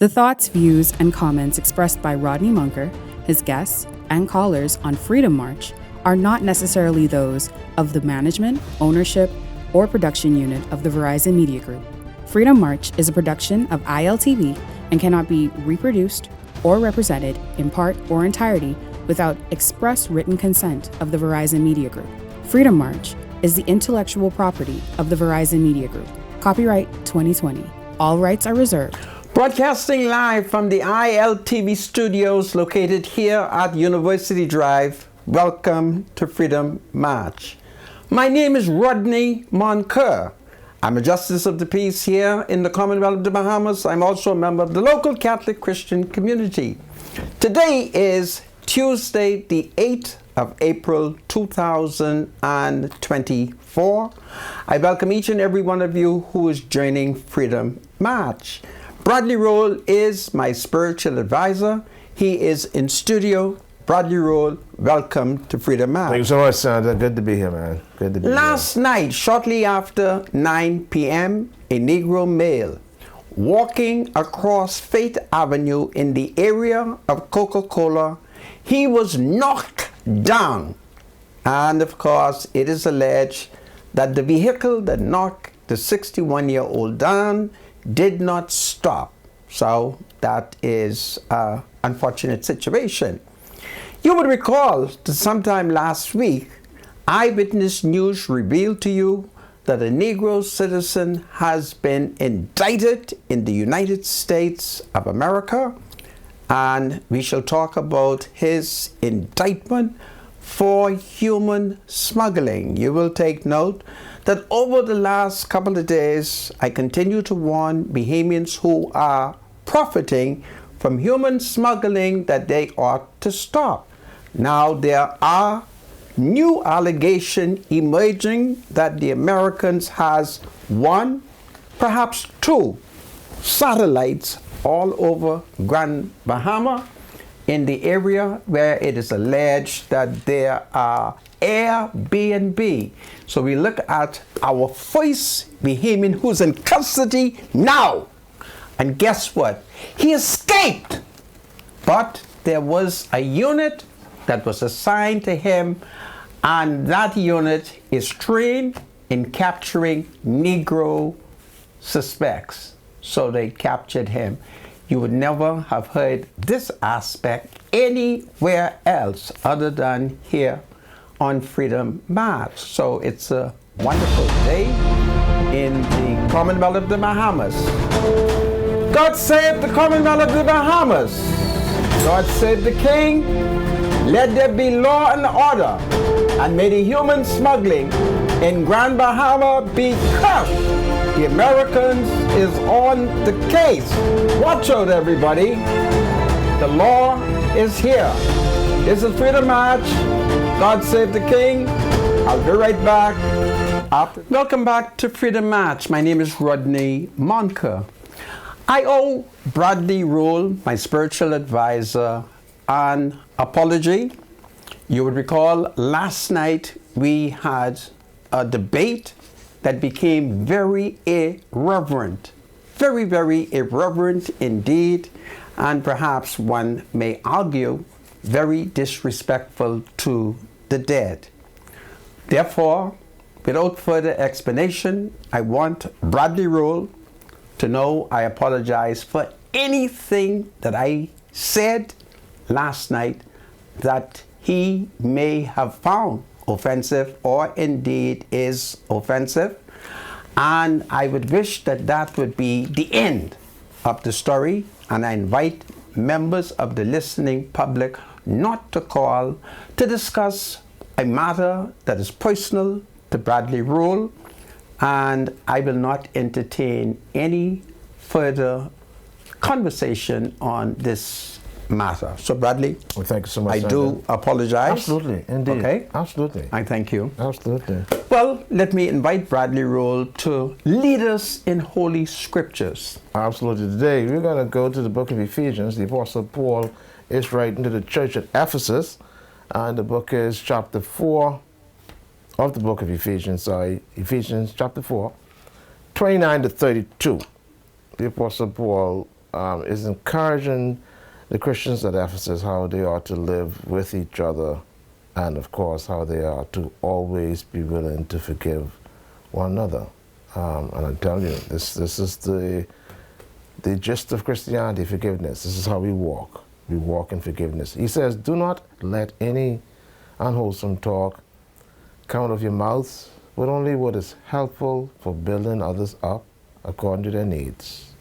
The thoughts, views, and comments expressed by Rodney Munker, his guests, and callers on Freedom March are not necessarily those of the management, ownership, or production unit of the Verizon Media Group. Freedom March is a production of ILTV and cannot be reproduced or represented in part or entirety without express written consent of the Verizon Media Group. Freedom March is the intellectual property of the Verizon Media Group. Copyright 2020. All rights are reserved. Broadcasting live from the ILTV studios located here at University Drive. Welcome to Freedom March. My name is Rodney Munker. I'm a Justice of the Peace here in the Commonwealth of the Bahamas. I'm also a member of the local Catholic Christian community. Today is Tuesday, the 8th of April 2024. I welcome each and every one of you who is joining Freedom March. Bradley Roll is my spiritual advisor. He is in studio. Bradley Roll, welcome to Freedom March. Thank you so much, Sandra. Good to be here, man. Good to be here. Last night, shortly after 9 p.m., a Negro male walking across Faith Avenue in the area of Coca-Cola, he was knocked down. And of course, it is alleged that the vehicle that knocked the 61-year-old down did not stop. So that is an unfortunate situation. You would recall that sometime last week, Eyewitness News revealed to you that a Negro citizen has been indicted in the United States of America, and we shall talk about his indictment for human smuggling. You will take note that over the last couple of days, I continue to warn Bahamians who are profiting from human smuggling that they ought to stop. Now, there are new allegations emerging that the Americans has one, perhaps two, satellites all over Grand Bahama in the area where it is alleged that there are Airbnb. So we look at our first Bahamian who's in custody now. And guess what? He escaped. But there was a unit that was assigned to him, and that unit is trained in capturing Negro suspects. So they captured him. You would never have heard this aspect anywhere else other than here on Freedom March. So it's a wonderful day in the Commonwealth of the Bahamas. God save the Commonwealth of the Bahamas. God save the King. Let there be law and order, and may the human smuggling in Grand Bahama be crushed. The Americans is on the case. Watch out, everybody. The law is here. This is Freedom March. God save the King. I'll be right back. Welcome back to Freedom March. My name is Rodney Munker. I owe Bradley Roll, my spiritual advisor, an apology. You would recall last night we had a debate that became very irreverent. Very, very irreverent indeed, and perhaps one may argue very disrespectful to the dead. Therefore, without further explanation, I want Bradley Roll to know I apologize for anything that I said last night that he may have found offensive or indeed is offensive. And I would wish that that would be the end of the story. And I invite members of the listening public not to call to discuss a matter that is personal to Bradley Roll, and I will not entertain any further conversation on this matter. So Bradley, well, thank you so much. I do apologize. Absolutely, indeed. Okay? Absolutely. I thank you. Absolutely. Well, let me invite Bradley Roll to lead us in Holy Scriptures. Absolutely. Today, we're going to go to the book of Ephesians. The Apostle Paul is writing to the church at Ephesus, and the book is chapter 4 of the book of Ephesians, Ephesians chapter 4, 29 to 32. The Apostle Paul is encouraging the Christians at Ephesus how they are to live with each other, and of course how they are to always be willing to forgive one another. And I'm telling you, this is the gist of Christianity, forgiveness. This is how we walk. We walk in forgiveness. He says, do not let any unwholesome talk come out of your mouths, but only what is helpful for building others up according to their needs,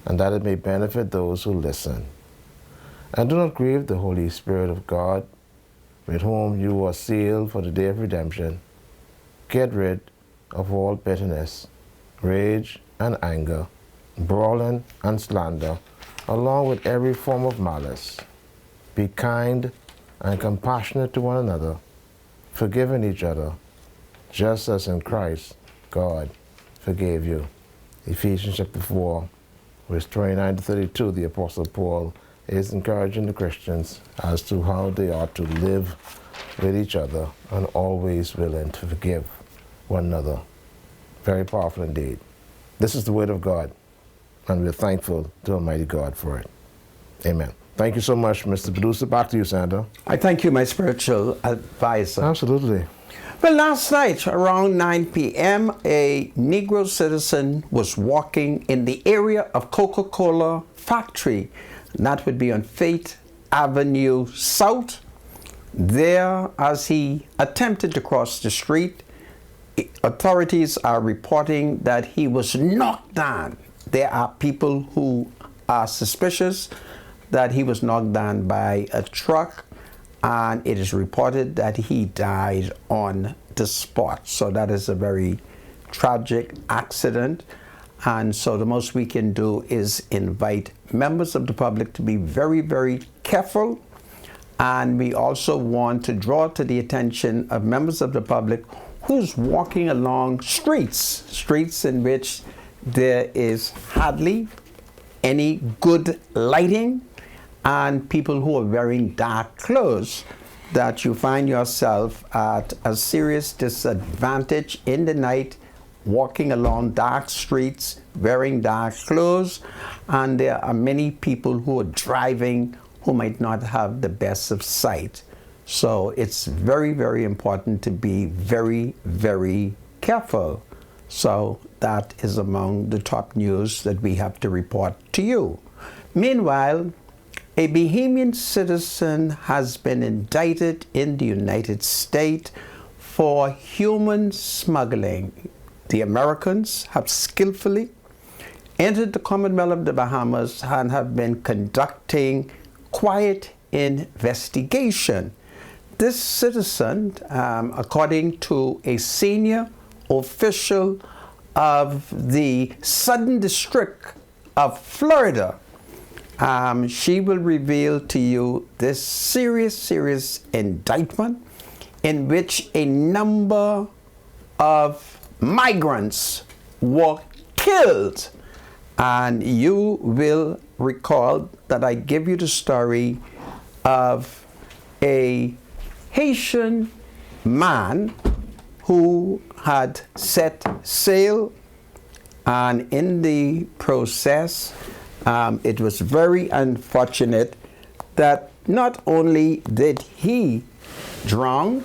and that it may benefit those who listen. And do not grieve the Holy Spirit of God, with whom you are sealed for the day of redemption. Get rid of all bitterness, rage and anger, brawling and slander, along with every form of malice. Be kind and compassionate to one another, forgiving each other, just as in Christ God forgave you. Ephesians chapter 4, verse 29 to 32, the Apostle Paul is encouraging the Christians as to how they are to live with each other and always willing to forgive one another. Very powerful indeed. This is the word of God, and we're thankful to Almighty God for it. Amen. Thank you so much, Mr. Producer. Back to you, Sandra. I thank you, my spiritual advisor. Absolutely. Well, last night around 9 p.m., a Negro citizen was walking in the area of Coca-Cola factory. And that would be on Faith Avenue South. There, as he attempted to cross the street, authorities are reporting that he was knocked down. There are people who are suspicious that he was knocked down by a truck, and it is reported that he died on the spot. So that is a very tragic accident. And so the most we can do is invite members of the public to be very, very careful. And we also want to draw to the attention of members of the public who's walking along streets in which there is hardly any good lighting, and people who are wearing dark clothes, that you find yourself at a serious disadvantage in the night, walking along dark streets, wearing dark clothes, and there are many people who are driving who might not have the best of sight. So it's very, very important to be very, very careful. So that is among the top news that we have to report to you. Meanwhile, a Bahamian citizen has been indicted in the United States for human smuggling. The Americans have skillfully entered the Commonwealth of the Bahamas and have been conducting quiet investigation. This citizen, according to a senior official of the Southern District of Florida, she will reveal to you this serious indictment in which a number of migrants were killed. And you will recall that I gave you the story of a Haitian man who had set sail, and in the process it was very unfortunate that not only did he drown,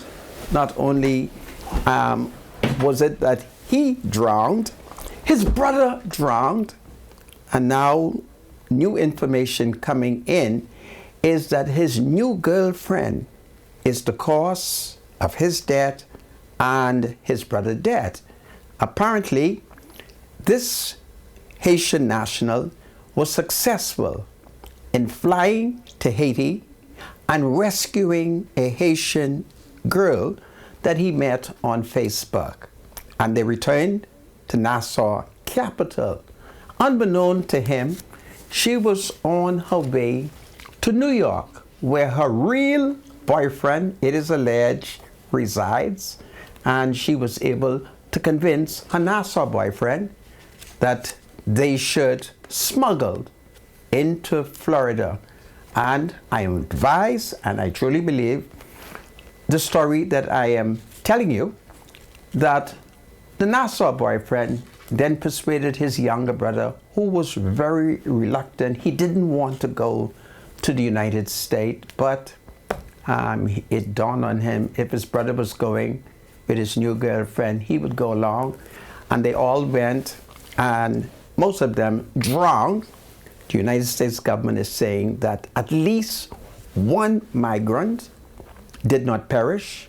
not only was it that he drowned, his brother drowned, and now new information coming in is that his new girlfriend is the cause of his death and his brother's death. Apparently, this Haitian national was successful in flying to Haiti and rescuing a Haitian girl that he met on Facebook. And they returned to Nassau capital. Unbeknown to him, she was on her way to New York, where her real boyfriend, it is alleged, resides, and she was able to convince her Nassau boyfriend that they should smuggle into Florida. And I am advised, and I truly believe the story that I am telling you, that the Nassau boyfriend then persuaded his younger brother, who was very reluctant. He didn't want to go to the United States, but it dawned on him if his brother was going with his new girlfriend, he would go along. And they all went, and most of them drowned. The United States government is saying that at least one migrant did not perish.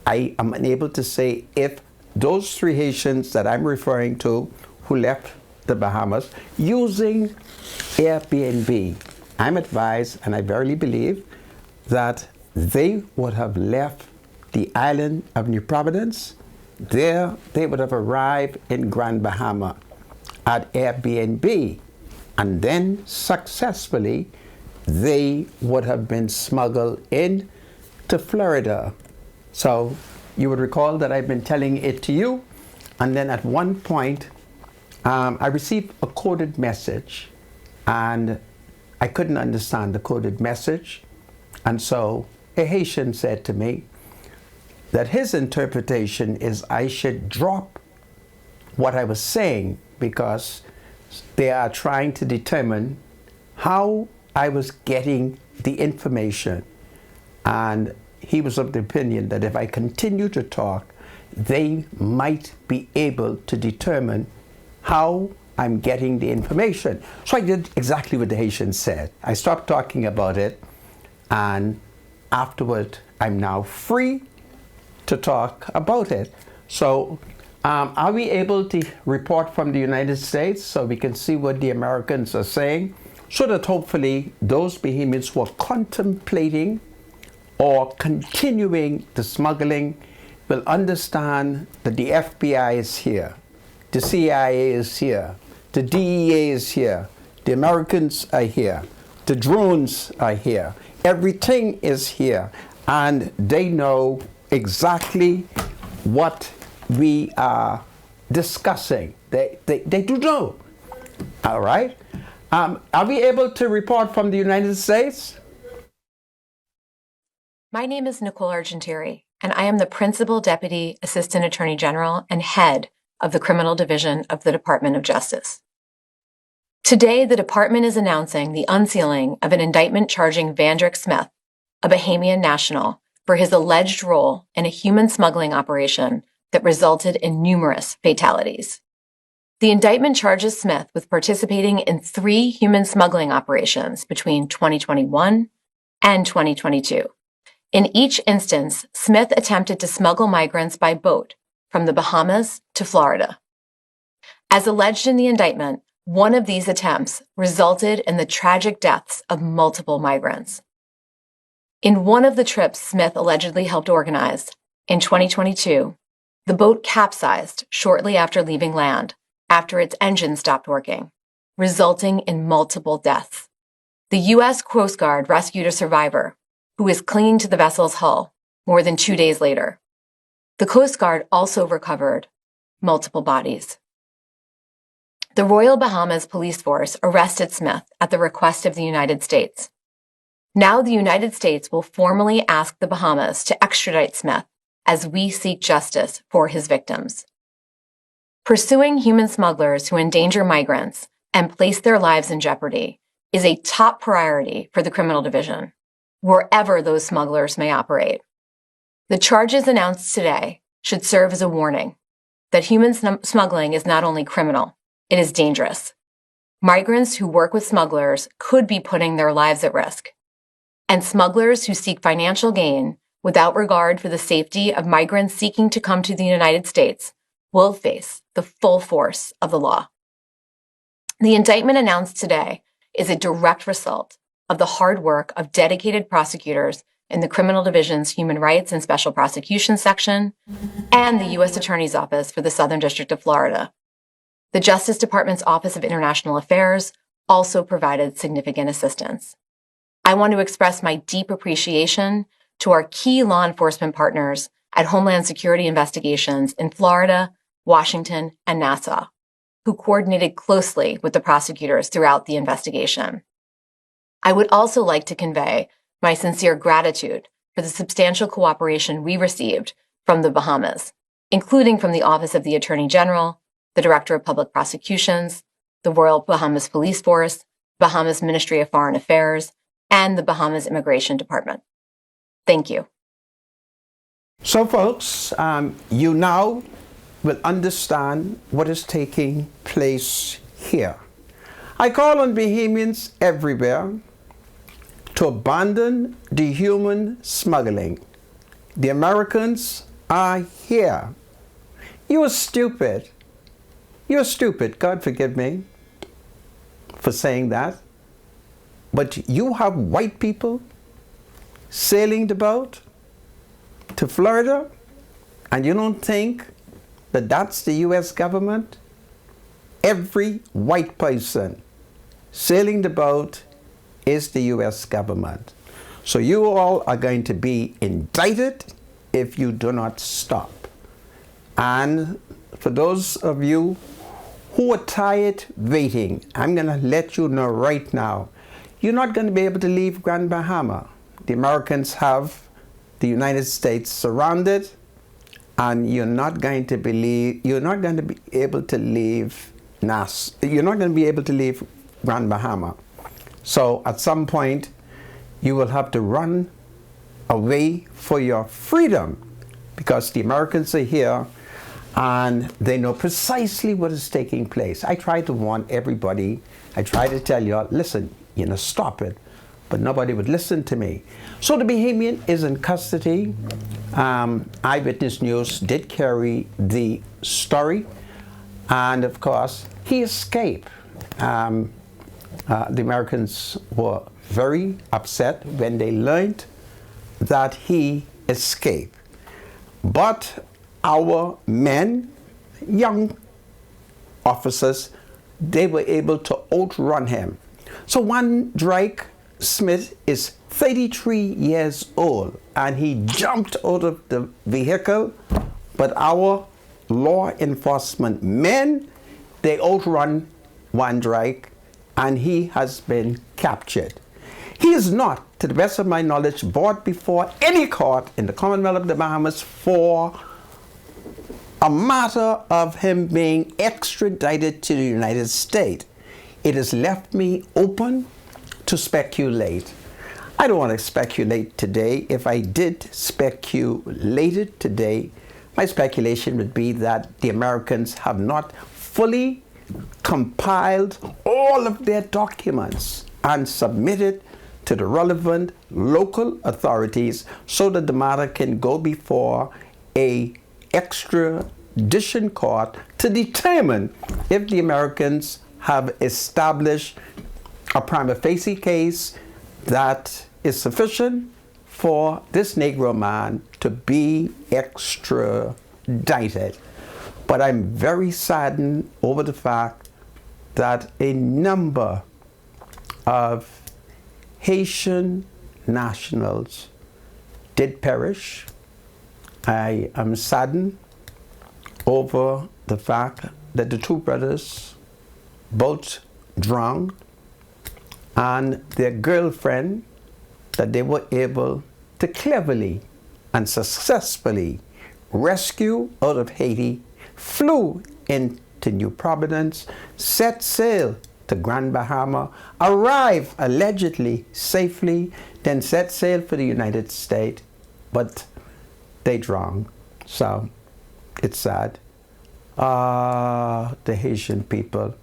I am unable to say if those 3 Haitians that I'm referring to who left the Bahamas using Airbnb, I'm advised, and I verily believe, that they would have left the island of New Providence. There they would have arrived in Grand Bahama at Airbnb, and then successfully they would have been smuggled in to Florida. So you would recall that I've been telling it to you, and then at one point I received a coded message, and I couldn't understand the coded message, and so a Haitian said to me that his interpretation is I should drop what I was saying because they are trying to determine how I was getting the information. And he was of the opinion that if I continue to talk, they might be able to determine how I'm getting the information. So I did exactly what the Haitian said. I stopped talking about it, and afterward, I'm now free to talk about it. So are we able to report from the United States so we can see what the Americans are saying, so that hopefully those Bahamians who are contemplating or continuing the smuggling will understand that the FBI is here, the CIA is here, the DEA is here, the Americans are here, the drones are here, everything is here, and they know exactly what we are discussing. They do know. All right? Are we able to report from the United States? My name is Nicole Argentieri, and I am the Principal Deputy Assistant Attorney General and head of the Criminal Division of the Department of Justice. Today, the department is announcing the unsealing of an indictment charging Vandrick Smith, a Bahamian national, for his alleged role in a human smuggling operation that resulted in numerous fatalities. The indictment charges Smith with participating in 3 human smuggling operations between 2021 and 2022. In each instance, Smith attempted to smuggle migrants by boat from the Bahamas to Florida. As alleged in the indictment, one of these attempts resulted in the tragic deaths of multiple migrants. In one of the trips Smith allegedly helped organize, in 2022, the boat capsized shortly after leaving land after its engine stopped working, resulting in multiple deaths. The U.S. Coast Guard rescued a survivor who is clinging to the vessel's hull more than 2 days later. The Coast Guard also recovered multiple bodies. The Royal Bahamas Police Force arrested Smith at the request of the United States. Now the United States will formally ask the Bahamas to extradite Smith as we seek justice for his victims. Pursuing human smugglers who endanger migrants and place their lives in jeopardy is a top priority for the Criminal Division, wherever those smugglers may operate. The charges announced today should serve as a warning that human smuggling is not only criminal, it is dangerous. Migrants who work with smugglers could be putting their lives at risk, and smugglers who seek financial gain without regard for the safety of migrants seeking to come to the United States will face the full force of the law. The indictment announced today is a direct result of the hard work of dedicated prosecutors in the Criminal Division's Human Rights and Special Prosecutions Section and the U.S. Attorney's Office for the Southern District of Florida. The Justice Department's Office of International Affairs also provided significant assistance. I want to express my deep appreciation to our key law enforcement partners at Homeland Security Investigations in Florida, Washington, and Nassau, who coordinated closely with the prosecutors throughout the investigation. I would also like to convey my sincere gratitude for the substantial cooperation we received from the Bahamas, including from the Office of the Attorney General, the Director of Public Prosecutions, the Royal Bahamas Police Force, Bahamas Ministry of Foreign Affairs, and the Bahamas Immigration Department. Thank you. So folks, you now will understand what is taking place here. I call on Bahamians everywhere to abandon the human smuggling. The Americans are here. You are stupid. You're stupid. God forgive me for saying that. But you have white people sailing the boat to Florida, and you don't think that that's the U.S. government? Every white person sailing the boat is the U.S. government. So you all are going to be indicted if you do not stop. And for those of you who are tired waiting, I'm going to let you know right now, you're not going to be able to leave Grand Bahama. The Americans have the United States surrounded, and you're not going to be able to leave You're not going to be able to leave Grand Bahama. So at some point, you will have to run away for your freedom, because the Americans are here and they know precisely what is taking place. I try to warn everybody. I try to tell you, listen, stop it. But nobody would listen to me. So the Bahamian is in custody. Eyewitness News did carry the story. And of course, he escaped. The Americans were very upset when they learned that he escaped. But our men, young officers, they were able to outrun him. So one Drake Smith is 33 years old, and he jumped out of the vehicle, but our law enforcement men, they outrun Van Drake, and he has been captured. He is not, to the best of my knowledge, brought before any court in the Commonwealth of the Bahamas for a matter of him being extradited to the United States. It has left me open to speculate. I don't want to speculate today. If I did speculate it today, my speculation would be that the Americans have not fully compiled all of their documents and submitted to the relevant local authorities so that the matter can go before a extradition court to determine if the Americans have established a prima facie case that is sufficient for this Negro man to be extradited. But I'm very saddened over the fact that a number of Haitian nationals did perish. I am saddened over the fact that the two brothers both drowned, and their girlfriend that they were able to cleverly and successfully rescue out of Haiti, flew into New Providence, set sail to Grand Bahama, arrived allegedly safely, then set sail for the United States, but they drowned. So it's sad. The Haitian people,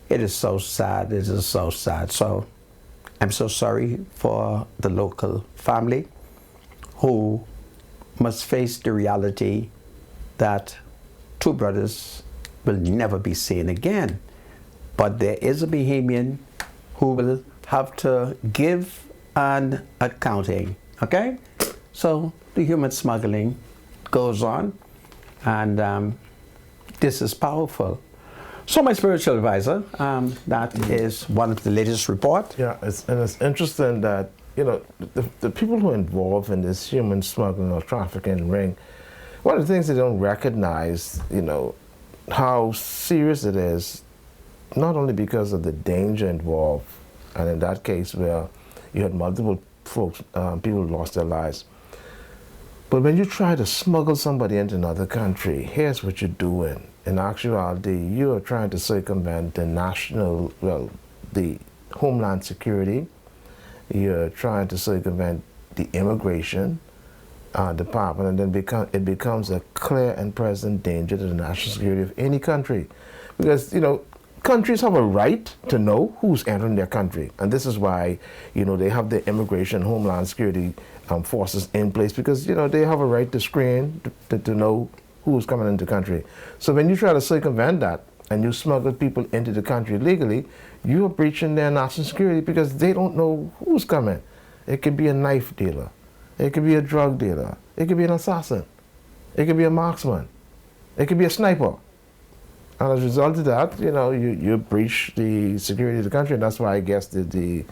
it is so sad. It is so sad. So I'm so sorry for the local family who must face the reality that two brothers will never be seen again. But there is a Bahamian who will have to give an accounting, okay? So the human smuggling goes on, and this is powerful. So my spiritual advisor, that is one of the latest reports. Yeah, it's interesting that, the people who are involved in this human smuggling or trafficking ring, one of the things they don't recognize, how serious it is, not only because of the danger involved, and in that case where you had multiple folks, people lost their lives, but when you try to smuggle somebody into another country, here's what you're doing. in actuality, you are trying to circumvent the national, well, the Homeland Security. You're trying to circumvent the immigration department, and then it becomes a clear and present danger to the national security of any country. Because, you know, countries have a right to know who's entering their country. And this is why, you know, they have the immigration, Homeland Security forces in place, because, you know, they have a right to screen, to know who's coming into the country. So when you try to circumvent that and you smuggle people into the country legally, you are breaching their national security because they don't know who's coming. It could be a knife dealer. It could be a drug dealer. It could be an assassin. It could be a marksman. It could be a sniper. And as a result of that, you know, you breach the security of the country. And that's why I guess the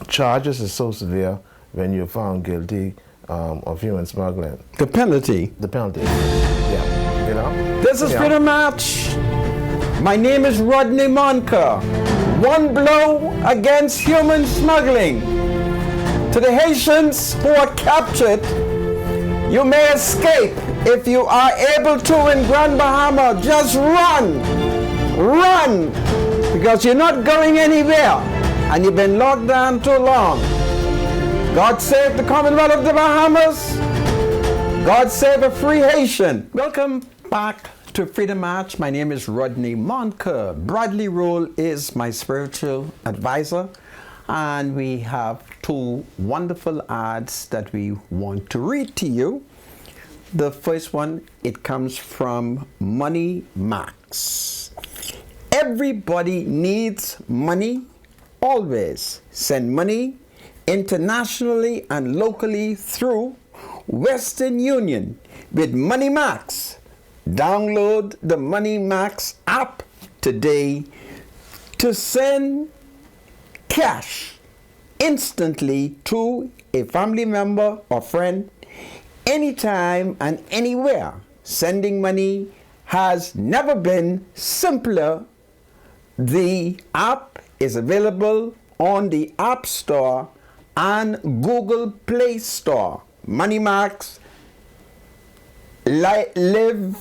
charges are so severe when you're found guilty of human smuggling. The penalty. The penalty. Yeah. You know? This is Freedom March. My name is Rodney Monker. One blow against human smuggling. To the Haitians who are captured, you may escape if you are able to in Grand Bahama. Just run. Run. Because you're not going anywhere. And you've been locked down too long. God save the Commonwealth of the Bahamas. God save a free Haitian. Welcome back to Freedom March. My name is Rodney Monker. Bradley Roll is my spiritual advisor. And we have two wonderful ads that we want to read to you. The first one, it comes from Money Max. Everybody needs money. Always send money internationally and locally through Western Union with Money Max. Download the Money Max app today to send cash instantly to a family member or friend anytime and anywhere. Sending money has never been simpler. The app is available on the App Store and Google Play Store. Money Max, live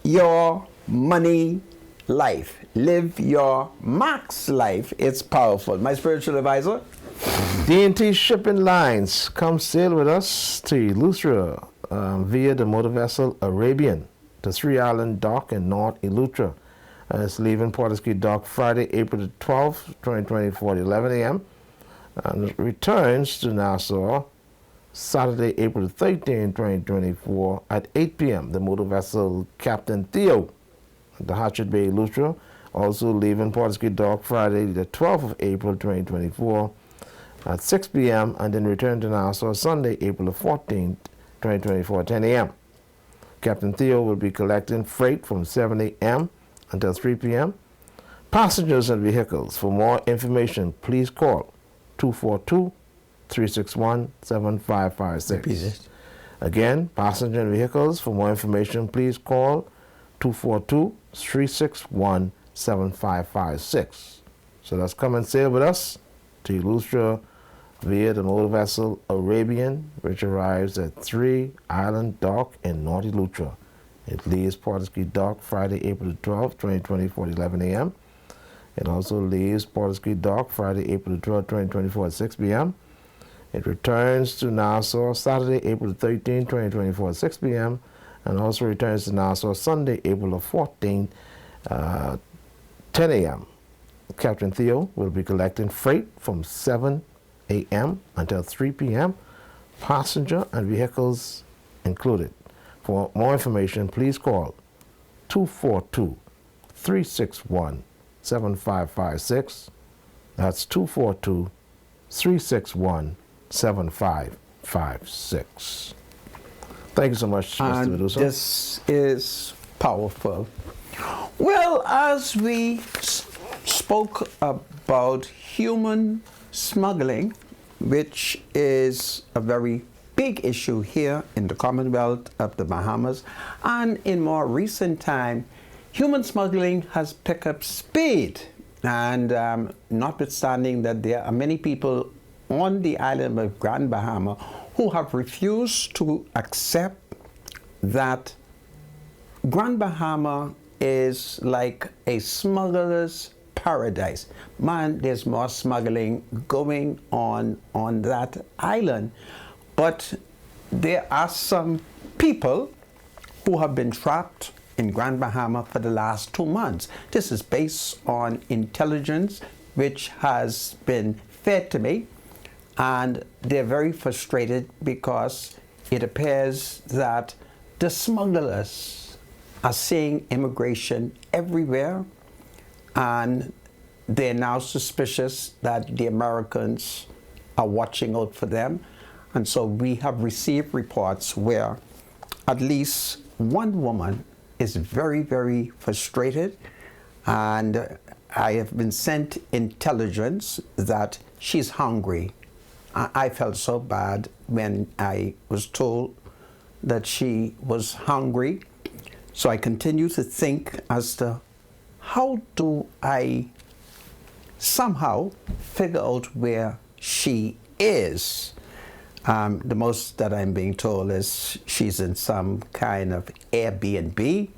your money life. Live your max life. It's powerful. My spiritual advisor. D&T Shipping Lines, come sail with us to Eleuthera via the motor vessel Arabian to Three Island Dock in North Eleuthera. It's leaving Portersky Dock Friday, April the 12th, 2024 at 11 a.m. And it returns to Nassau Saturday, April the 13th, 2024 at 8 p.m. The motor vessel Captain Theo, the Hatchet Bay Eleuthera, also leaving Portersky Dock Friday, the 12th of April, 2024 at 6 p.m. and then return to Nassau Sunday, April the 14th, 2024 at 10 a.m. Captain Theo will be collecting freight from 7 a.m. until 3 p.m. Passengers and vehicles. For more information, please call 242-361-7556. Repeat it. Again, passenger and vehicles. For more information, please call 242-361-7556. So let's come and sail with us to Eleuthera via the motor vessel Arabian, which arrives at 3 Island Dock in North Eleuthera. It leaves Portersky Dock Friday, April 12, 2024 at 11 a.m. It also leaves Portersky Dock Friday, April 12, 2024 at 6 p.m. It returns to Nassau Saturday, April 13, 2024 at 6 p.m. and also returns to Nassau Sunday, April 14, 10 a.m. Captain Theo will be collecting freight from 7 a.m. until 3 p.m. Passenger and vehicles included. For more information, please call 242-361-7556. That's 242-361-7556. Thank you so much, Mr. Medusa. This is powerful. Well, as we spoke about human smuggling, which is a very big issue here in the Commonwealth of the Bahamas, and in more recent time, human smuggling has picked up speed. And notwithstanding that there are many people on the island of Grand Bahama who have refused to accept that Grand Bahama is like a smuggler's paradise. Man, there's more smuggling going on that island. But there are some people who have been trapped in Grand Bahama for the last 2 months. This is based on intelligence which has been fed to me, and they're very frustrated because it appears that the smugglers are seeing immigration everywhere, and they're now suspicious that the Americans are watching out for them. And so we have received reports where at least one woman is very, very frustrated, and I have been sent intelligence that she's hungry. I felt so bad when I was told that she was hungry. So I continue to think as to how do I somehow figure out where she is. The most that I'm being told is she's in some kind of Airbnb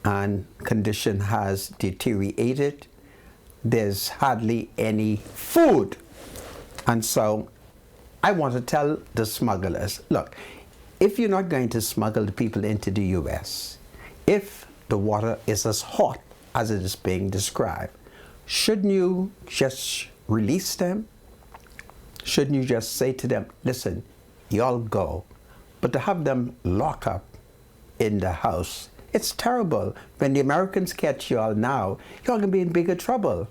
and condition has deteriorated. There's hardly any food. And so I want to tell the smugglers, look, if you're not going to smuggle the people into the US, if the water is as hot as it is being described, shouldn't you just release them? Shouldn't you just say to them, listen, y'all go? But to have them lock up in the house, it's terrible. When the Americans catch y'all now, y'all gonna be in bigger trouble,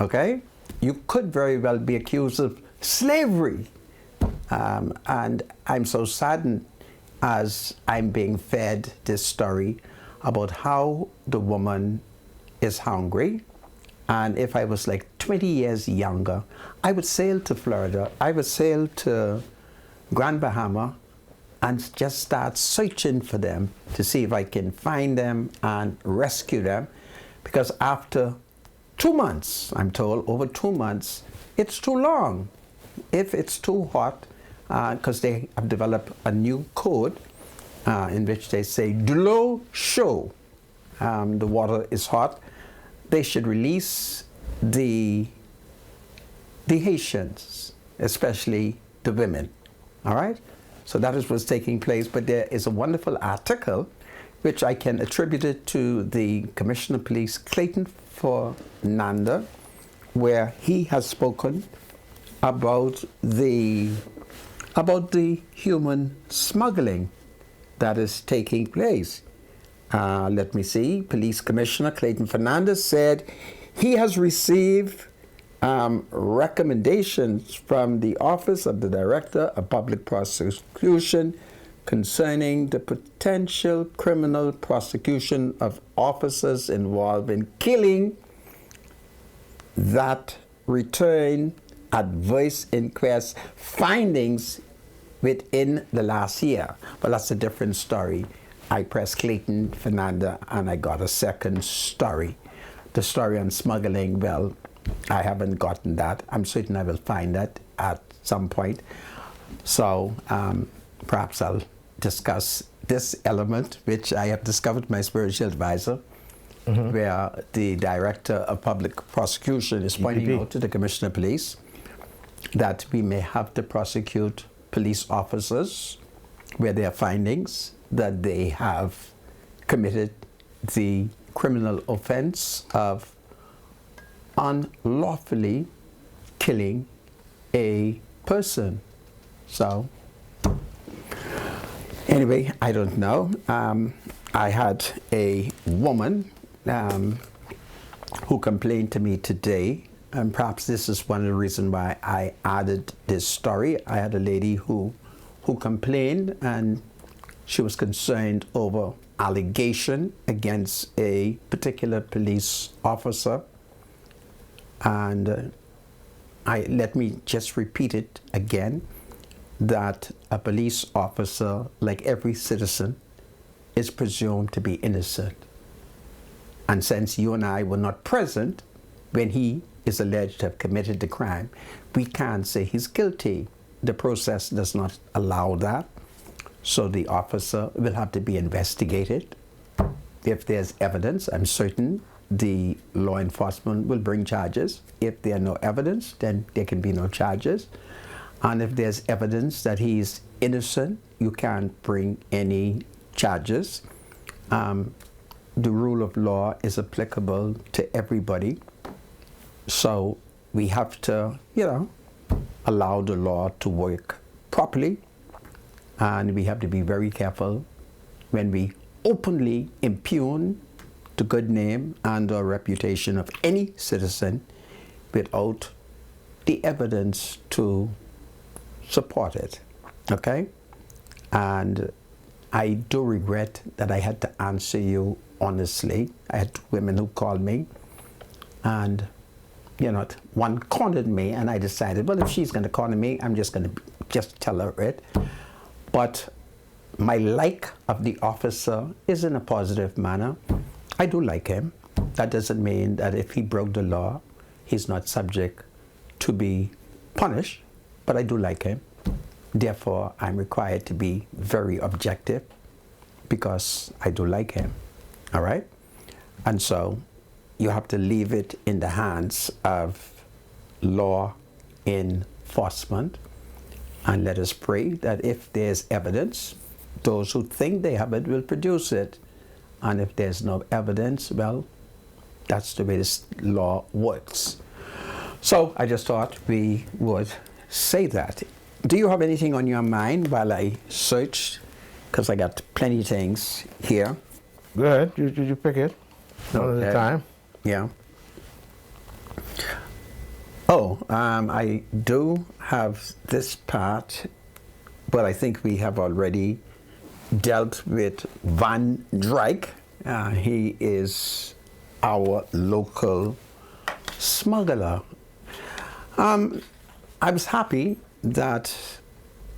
okay? You could very well be accused of slavery. And I'm so saddened as I'm being fed this story about how the woman is hungry. And if I was like 20 years younger, I would sail to Florida, I would sail to Grand Bahama and just start searching for them to see if I can find them and rescue them. Because after 2 months, I'm told, over 2 months, it's too long. If it's too hot, because they have developed a new code in which they say, de l'eau chaud, the water is hot, they should release the Haitians, especially the women, all right? So that is what's taking place, but there is a wonderful article which I can attribute it to the Commissioner of Police, Clayton Fernanda, where he has spoken about the human smuggling that is taking place. Let me see. Police Commissioner Clayton Fernandez said he has received recommendations from the Office of the Director of Public Prosecution concerning the potential criminal prosecution of officers involved in killing that return adverse inquest findings within the last year. But that's a different story. I pressed Clayton Fernanda and I got a second story. The story on smuggling, well, I haven't gotten that. I'm certain I will find that at some point. So perhaps I'll discuss this element, which I have discovered my spiritual advisor, where the Director of Public Prosecution is pointing out to the Commissioner of Police that we may have to prosecute police officers where there are findings that they have committed the criminal offense of unlawfully killing a person. So anyway, I don't know. I had a woman who complained to me today, and perhaps this is one of the reasons why I added this story. I had a lady who complained, and she was concerned over allegation against a particular police officer. And let me just repeat it again, that a police officer, like every citizen, is presumed to be innocent. And since you and I were not present when he is alleged to have committed the crime, we can't say he's guilty. The process does not allow that. So the officer will have to be investigated If there's evidence, I'm certain the law enforcement will bring charges. If there are no evidence, then there can be no charges. And if there's evidence that he's innocent, you can't bring any charges. The rule of law is applicable to everybody. So we have to, allow the law to work properly. And we have to be very careful when we openly impugn the good name and or reputation of any citizen without the evidence to support it. Okay? And I do regret that I had to answer you honestly. I had women who called me, and one cornered me, and I decided, well, if she's going to corner me, I'm just going to just tell her it. But my like of the officer is in a positive manner. I do like him. That doesn't mean that if he broke the law, he's not subject to be punished, but I do like him. Therefore, I'm required to be very objective because I do like him. All right? And so you have to leave it in the hands of law enforcement. And let us pray that if there's evidence, those who think they have it will produce it. And if there's no evidence, well, that's the way this law works. So I just thought we would say that. Do you have anything on your mind while I search? Because I got plenty of things here. Go ahead. You pick it. One at a time. Yeah. Oh, I do have this part, but I think we have already dealt with Van Dryk. He is our local smuggler. I was happy that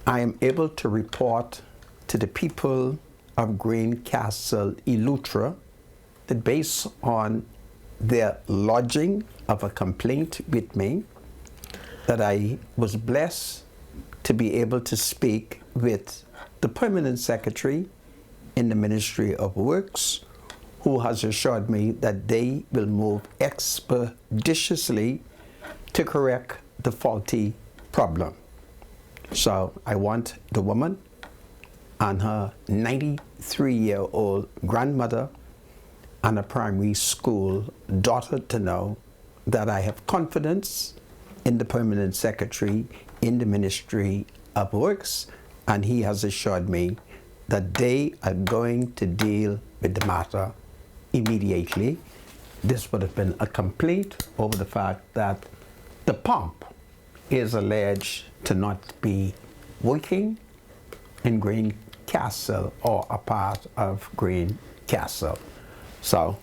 I am able to report to the people of Greencastle, Eleuthera, that based on their lodging of a complaint with me, that I was blessed to be able to speak with the permanent secretary in the Ministry of Works, who has assured me that they will move expeditiously to correct the faulty problem. So I want the woman and her 93-year-old grandmother and a primary school daughter to know that I have confidence in the permanent secretary in the Ministry of Works, and he has assured me that they are going to deal with the matter immediately. This would have been a complaint over the fact that the pump is alleged to not be working in Greencastle or a part of Greencastle. So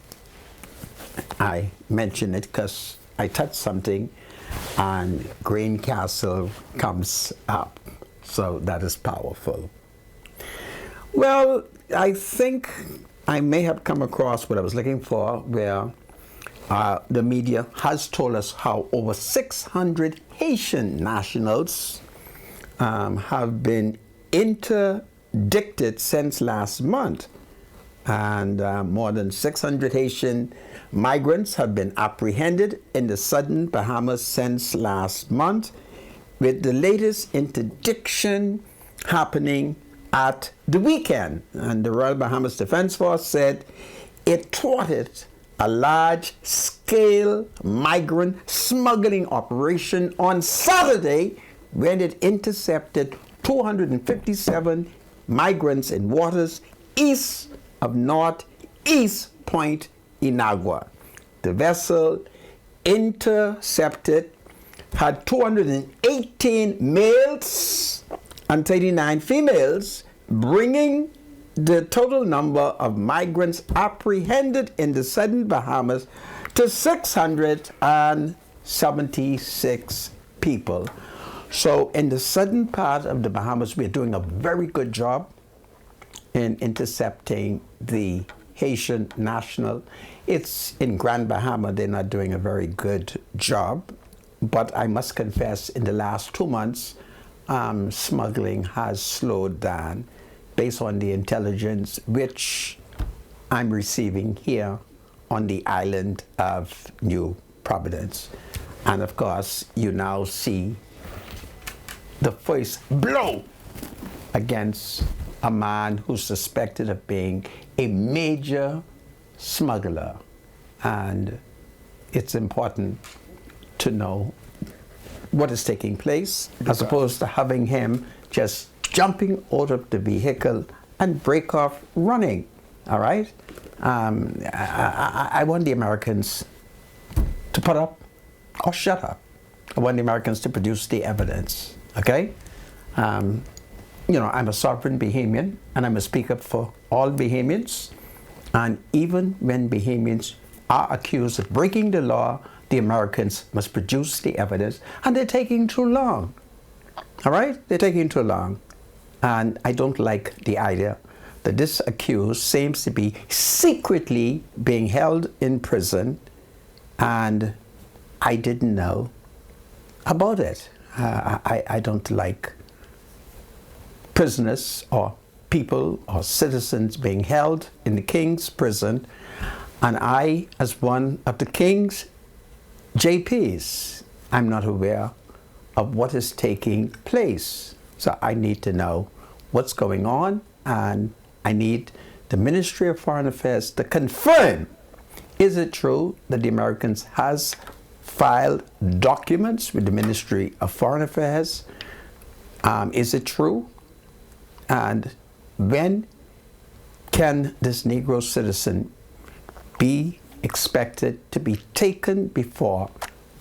I mention it because I touched something and Greencastle comes up. So that is powerful. Well, I think I may have come across what I was looking for, where the media has told us how over 600 Haitian nationals have been interdicted since last month. And more than 600 Haitian migrants have been apprehended in the southern Bahamas since last month, with the latest interdiction happening at the weekend. And the Royal Bahamas Defense Force said it thwarted a large-scale migrant smuggling operation on Saturday when it intercepted 257 migrants in waters east of Northeast Point Inagua. The vessel intercepted had 218 males and 39 females, bringing the total number of migrants apprehended in the southern Bahamas to 676 people. So in the southern part of the Bahamas, we're doing a very good job in intercepting the Haitian national. It's in Grand Bahama, they're not doing a very good job. But I must confess, in the last 2 months, smuggling has slowed down based on the intelligence which I'm receiving here on the island of New Providence. And of course, you now see the first blow against a man who's suspected of being a major smuggler. And it's important to know what is taking place, as opposed to having him just jumping out of the vehicle and break off running. All right? I want the Americans to put up or shut up. I want the Americans to produce the evidence. Okay? You know, I'm a sovereign Bahamian, and I'm a speaker for all Bahamians. And even when Bahamians are accused of breaking the law, the Americans must produce the evidence, and they're taking too long. All right? They're taking too long. And I don't like the idea that this accused seems to be secretly being held in prison, and I didn't know about it. I don't like prisoners or people or citizens being held in the King's prison, and I, as one of the King's JPs, I'm not aware of what is taking place. So I need to know what's going on, and I need the Ministry of Foreign Affairs to confirm, is it true that the Americans has filed documents with the Ministry of Foreign Affairs? Is it true? And when can this Negro citizen be expected to be taken before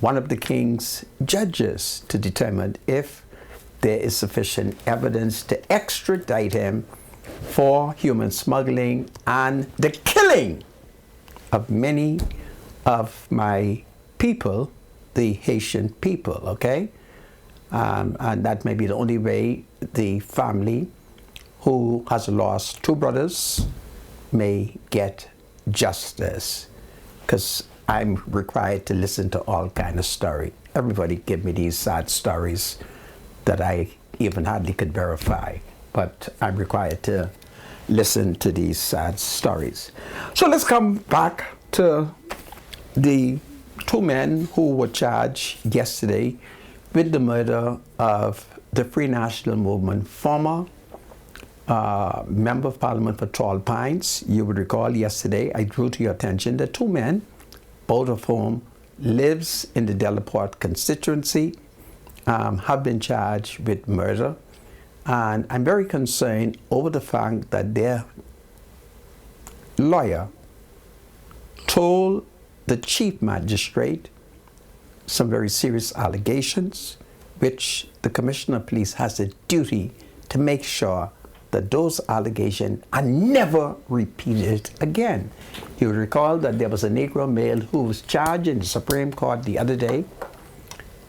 one of the King's judges to determine if there is sufficient evidence to extradite him for human smuggling and the killing of many of my people, the Haitian people, okay? And that may be the only way the family who has lost two brothers may get justice, because I'm required to listen to all kind of story. Everybody give me these sad stories that I even hardly could verify, but I'm required to listen to these sad stories. So let's come back to the two men who were charged yesterday with the murder of the Free National Movement former Member of Parliament for Tall Pines. You would recall yesterday I drew to your attention that two men, both of whom lives in the Delaport constituency, have been charged with murder. And I'm very concerned over the fact that their lawyer told the chief magistrate some very serious allegations, which the Commissioner of Police has a duty to make sure that those allegations are never repeated again. You will recall that there was a Negro male who was charged in the Supreme Court the other day,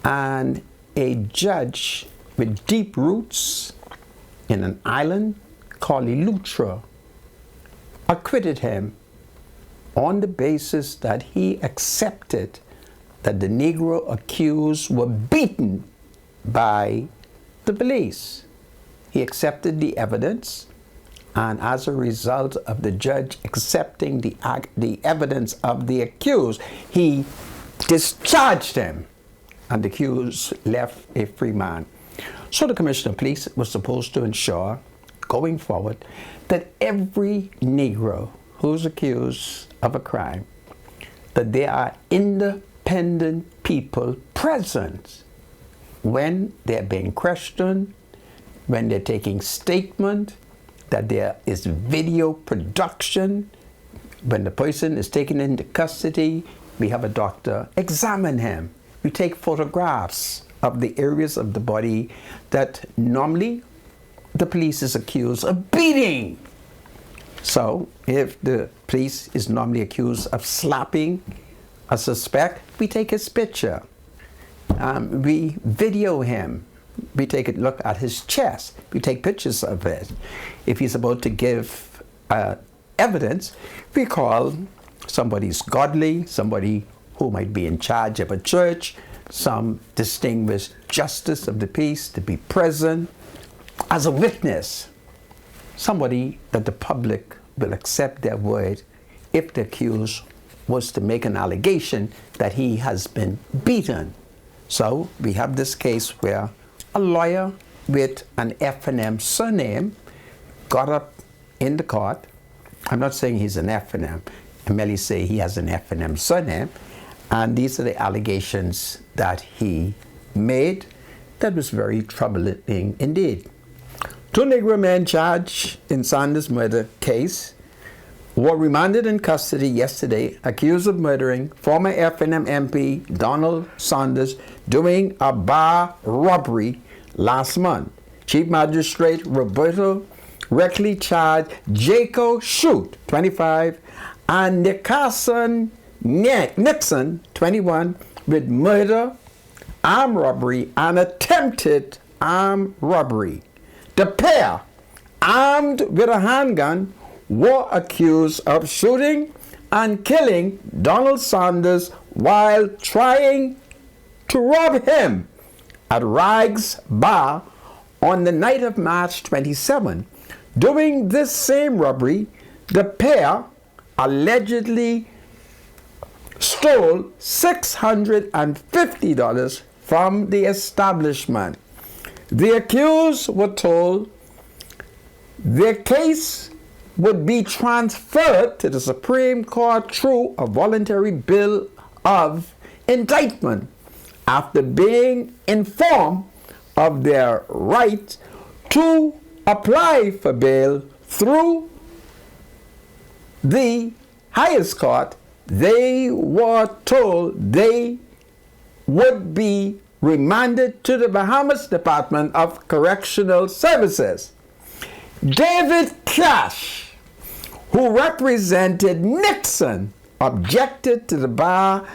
and a judge with deep roots in an island called Eleuthera acquitted him on the basis that he accepted that the Negro accused were beaten by the police. He accepted the evidence, and as a result of the judge accepting the evidence of the accused, he discharged him, and the accused left a free man. So the Commissioner of Police was supposed to ensure, going forward, that every Negro who's accused of a crime, that there are independent people present when they're being questioned, when they're taking statement, that there is video production. When the person is taken into custody, we have a doctor examine him. We take photographs of the areas of the body that normally the police is accused of beating. So if the police is normally accused of slapping a suspect, we take his picture. We video him. We take a look at his chest. We take pictures of it. If he's about to give evidence, we call somebody's godly, somebody who might be in charge of a church, some distinguished justice of the peace to be present as a witness, somebody that the public will accept their word if the accused was to make an allegation that he has been beaten. So we have this case where a lawyer with an F&M surname got up in the court. I'm not saying he's an F&M. I merely say he has an F&M surname. And these are the allegations that he made. That was very troubling indeed. Two Negro men charged in Sanders' murder case were remanded in custody yesterday, accused of murdering former F&M MP Donald Sanders during a bar robbery last month. Chief Magistrate Roberto Reckley charged Jaco Shute, 25, and Nickerson Nixon, 21, with murder, armed robbery, and attempted armed robbery. The pair, armed with a handgun, were accused of shooting and killing Donald Sanders while trying to rob him at Rags Bar on the night of March 27. During this same robbery, the pair allegedly stole $650 from the establishment. The accused were told their case would be transferred to the Supreme Court through a voluntary bill of indictment after being informed of their right to apply for bail through the highest court. They were told they would be remanded to the Bahamas Department of Correctional Services. David Cash, who represented Nixon, objected to the bar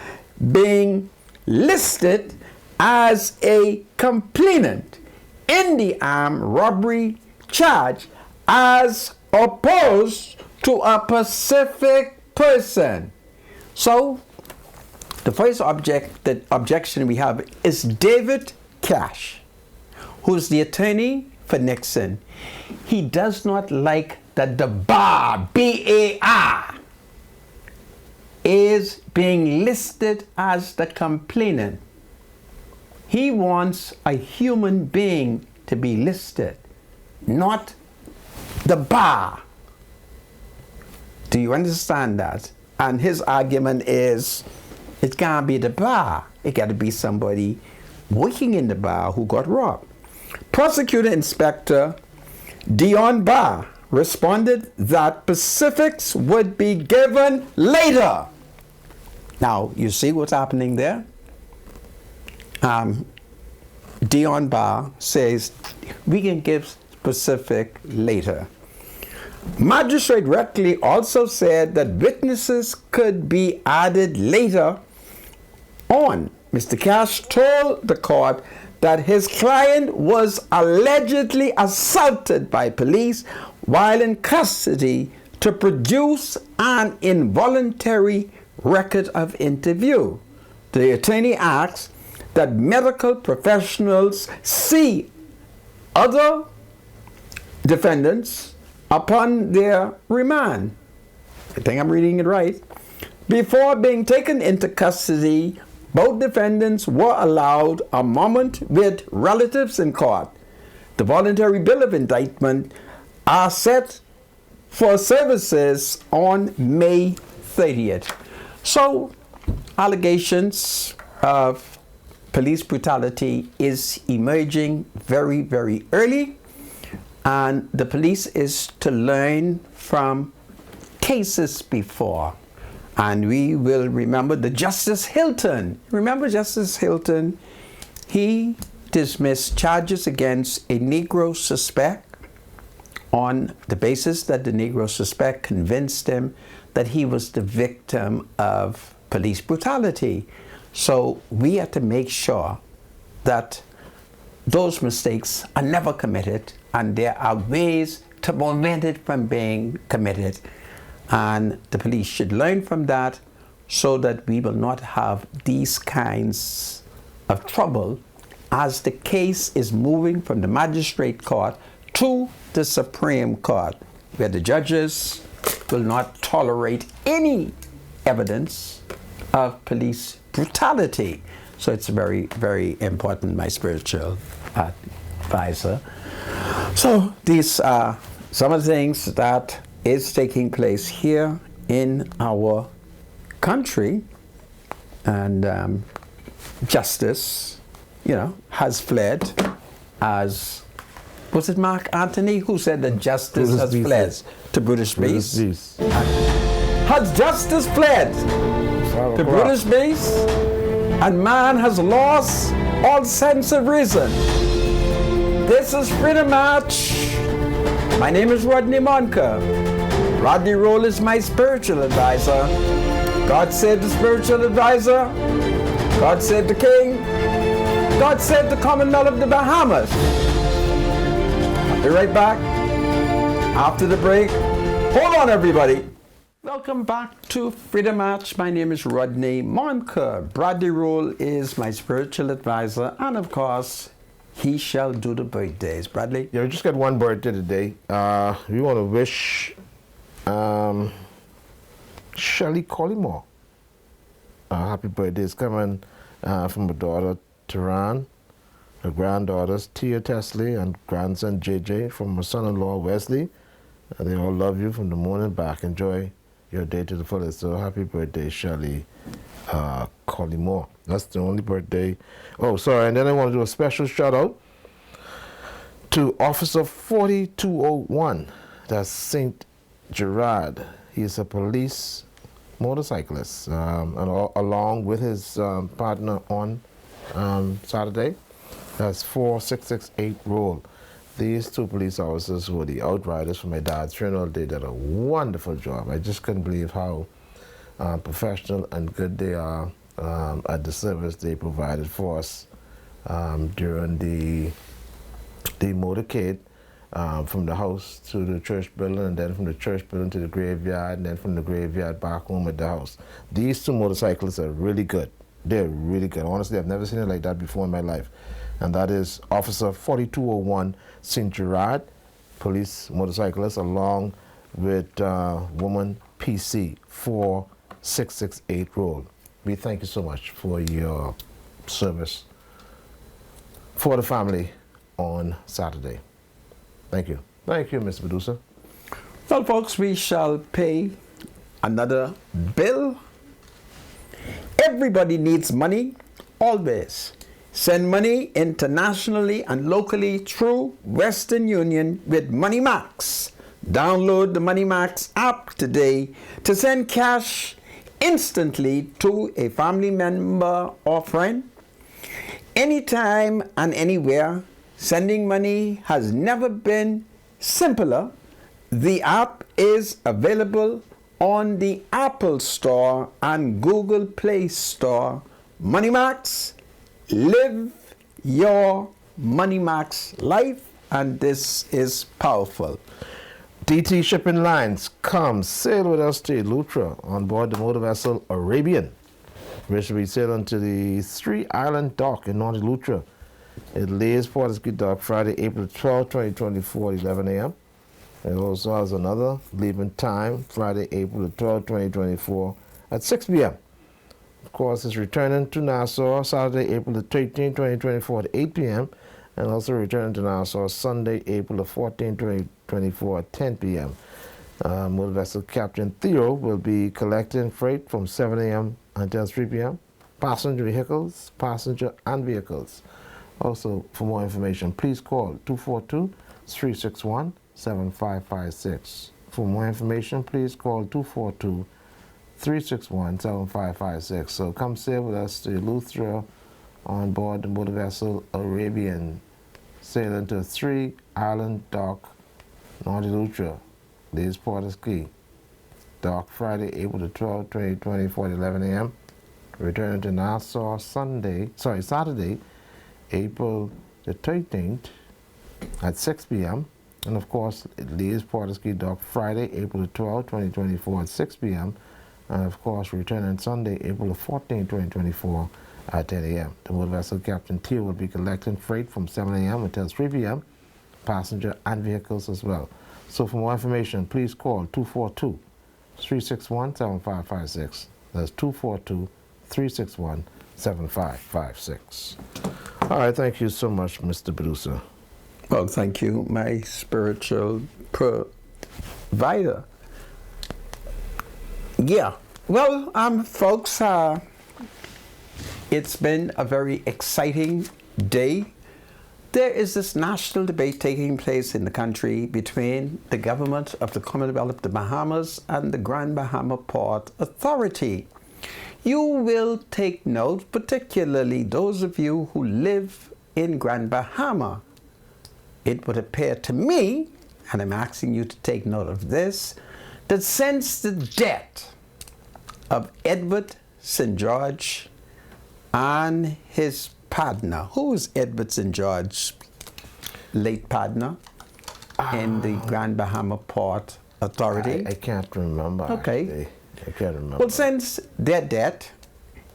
being listed as a complainant in the armed robbery charge as opposed to a specific person. So, the first objection we have is David Cash, who's the attorney for Nixon. He does not like that the bar, B-A-R, is being listed as the complainant. He wants a human being to be listed, not the bar. Do you understand that? And his argument is, it can't be the bar. It got to be somebody working in the bar who got robbed. Prosecutor Inspector Dion Barr responded that specifics would be given later. Now, you see what's happening there? Dion Barr says we can give specific later. Magistrate Reckley also said that witnesses could be added later on. Mr. Cash told the court that his client was allegedly assaulted by police while in custody to produce an involuntary record of interview. The attorney asked that medical professionals see other defendants upon their remand. I think I'm reading it right. Before being taken into custody, both defendants were allowed a moment with relatives in court. The voluntary bill of indictment are set for services on May 30th. So, allegations of police brutality is emerging very, very early, and the police is to learn from cases before. And we will remember the Justice Hilton. Remember Justice Hilton? He dismissed charges against a Negro suspect on the basis that the Negro suspect convinced him that he was the victim of police brutality. So we have to make sure that those mistakes are never committed, and there are ways to prevent it from being committed. And the police should learn from that so that we will not have these kinds of trouble as the case is moving from the magistrate court to the Supreme Court, where the judges will not tolerate any evidence of police brutality. So it's very, very important, my spiritual advisor. So these are some of the things that is taking place here in our country, and justice, has fled. As was it Mark Antony who said that justice has fled to British base? Has justice fled to British base, and man has lost all sense of reason? This is Freedom March. My name is Rodney Monker. Rodney Roll is my spiritual advisor. God save the spiritual advisor. God save the king. God save the Commonwealth of the Bahamas. I'll be right back after the break. Hold on, everybody. Welcome back to Freedom March. My name is Rodney Monker. Bradley Roll is my spiritual advisor, and of course, he shall do the birthdays. Bradley? Yeah, we just got one birthday today. We want to wish Shelley Collymore happy birthday. It's coming from her daughter, Tehran, her granddaughters, Tia Tesley, and grandson, JJ, from her son-in-law, Wesley. They all love you from the morning back. Enjoy your day to the fullest. So happy birthday, Shelley Collymore. That's the only birthday. Oh, sorry, and then I want to do a special shout out to Officer 4201. That's St. Gerard. He's a police motorcyclist, and along with his partner on Saturday. That's 4668 Roll. These two police officers were the outriders for my dad's funeral. They did a wonderful job. I just couldn't believe how professional and good they are at the service they provided for us during the motorcade from the house to the church building, and then from the church building to the graveyard, and then from the graveyard back home at the house. These two motorcyclists are really good. They're really good. Honestly, I've never seen it like that before in my life. And that is Officer 4201 St. Gerard, police motorcyclist, along with woman PC 4668 Roll. We thank you so much for your service for the family on Saturday. Thank you. Thank you, Mr. Producer. Well, folks, we shall pay another bill. Everybody needs money, always. Send money internationally and locally through Western Union with MoneyMax. Download the MoneyMax app today to send cash instantly to a family member or friend. Anytime and anywhere, sending money has never been simpler. The app is available on the Apple Store and Google Play Store. MoneyMax, live your MoneyMax life, and this is powerful. DT Shipping Lines, come sail with us to Lutra on board the motor vessel Arabian, which will be sailing to the 3-Island Dock in North Lutra. It lays Port of Dock Friday, April 12, 2024 at 11 a.m. It also has another leaving time, Friday, April 12, 2024 at 6 p.m. Of course, it's returning to Nassau Saturday, April 13, 2024 at 8 p.m. and also returning to Nassau Sunday, April 14, 2024 at 10 p.m. Motor vessel Captain Theo will be collecting freight from 7 a.m. until 3 p.m. Passenger vehicles, passenger and vehicles. Also, for more information, please call 242-361-7556. For more information, please call 242-361-7556. So come sail with us to Eleuthera on board the motor vessel Arabian, sailing to 3-Island Dock, North Eleuthera, Lee's Porter's Key. Dock Friday, April 12, 2024 at 11 a.m. Returning to Nassau Saturday, April the 13th at 6 p.m. And of course, Lee's Porter's Key Dock Friday, April 12, 2024 at 6 p.m. And of course, returning Sunday, April 14, 2024 at 10 a.m. The motor vessel Captain T will be collecting freight from 7 a.m. until 3 p.m., passenger and vehicles as well. So for more information, please call 242-361-7556. That's 242-361-7556. All right, thank you so much, Mr. Producer. Well, thank you, my spiritual provider. Yeah. Well, folks, it's been a very exciting day. There is this national debate taking place in the country between the government of the Commonwealth of the Bahamas and the Grand Bahama Port Authority. You will take note, particularly those of you who live in Grand Bahama. It would appear to me, and I'm asking you to take note of this, that since the death of Edward St. George and his partner, who was Edward St. George, late partner in the Grand Bahama Port Authority? I can't remember. Okay. Actually. I can't remember. Well, since their death,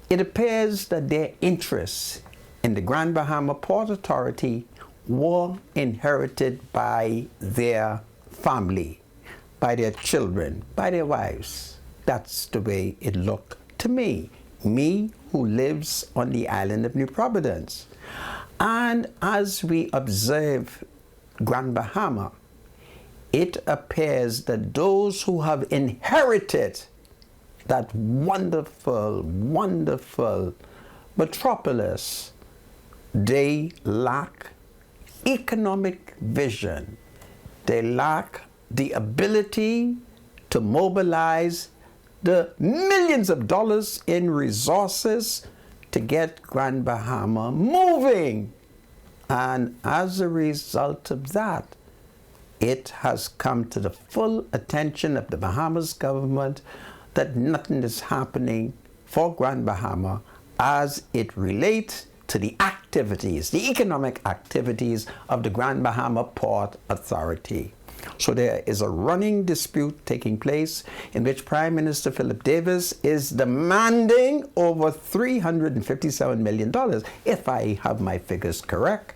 it appears that their interests in the Grand Bahama Port Authority were inherited by their family, by their children, by their wives. That's the way it looked to me who lives on the island of New Providence. And as we observe Grand Bahama, it appears that those who have inherited that wonderful, wonderful metropolis, they lack economic vision. They lack the ability to mobilize the millions of dollars in resources to get Grand Bahama moving. And as a result of that, it has come to the full attention of the Bahamas government that nothing is happening for Grand Bahama as it relates to the activities, the economic activities of the Grand Bahama Port Authority. So there is a running dispute taking place in which Prime Minister Philip Davis is demanding over $357 million, if I have my figures correct,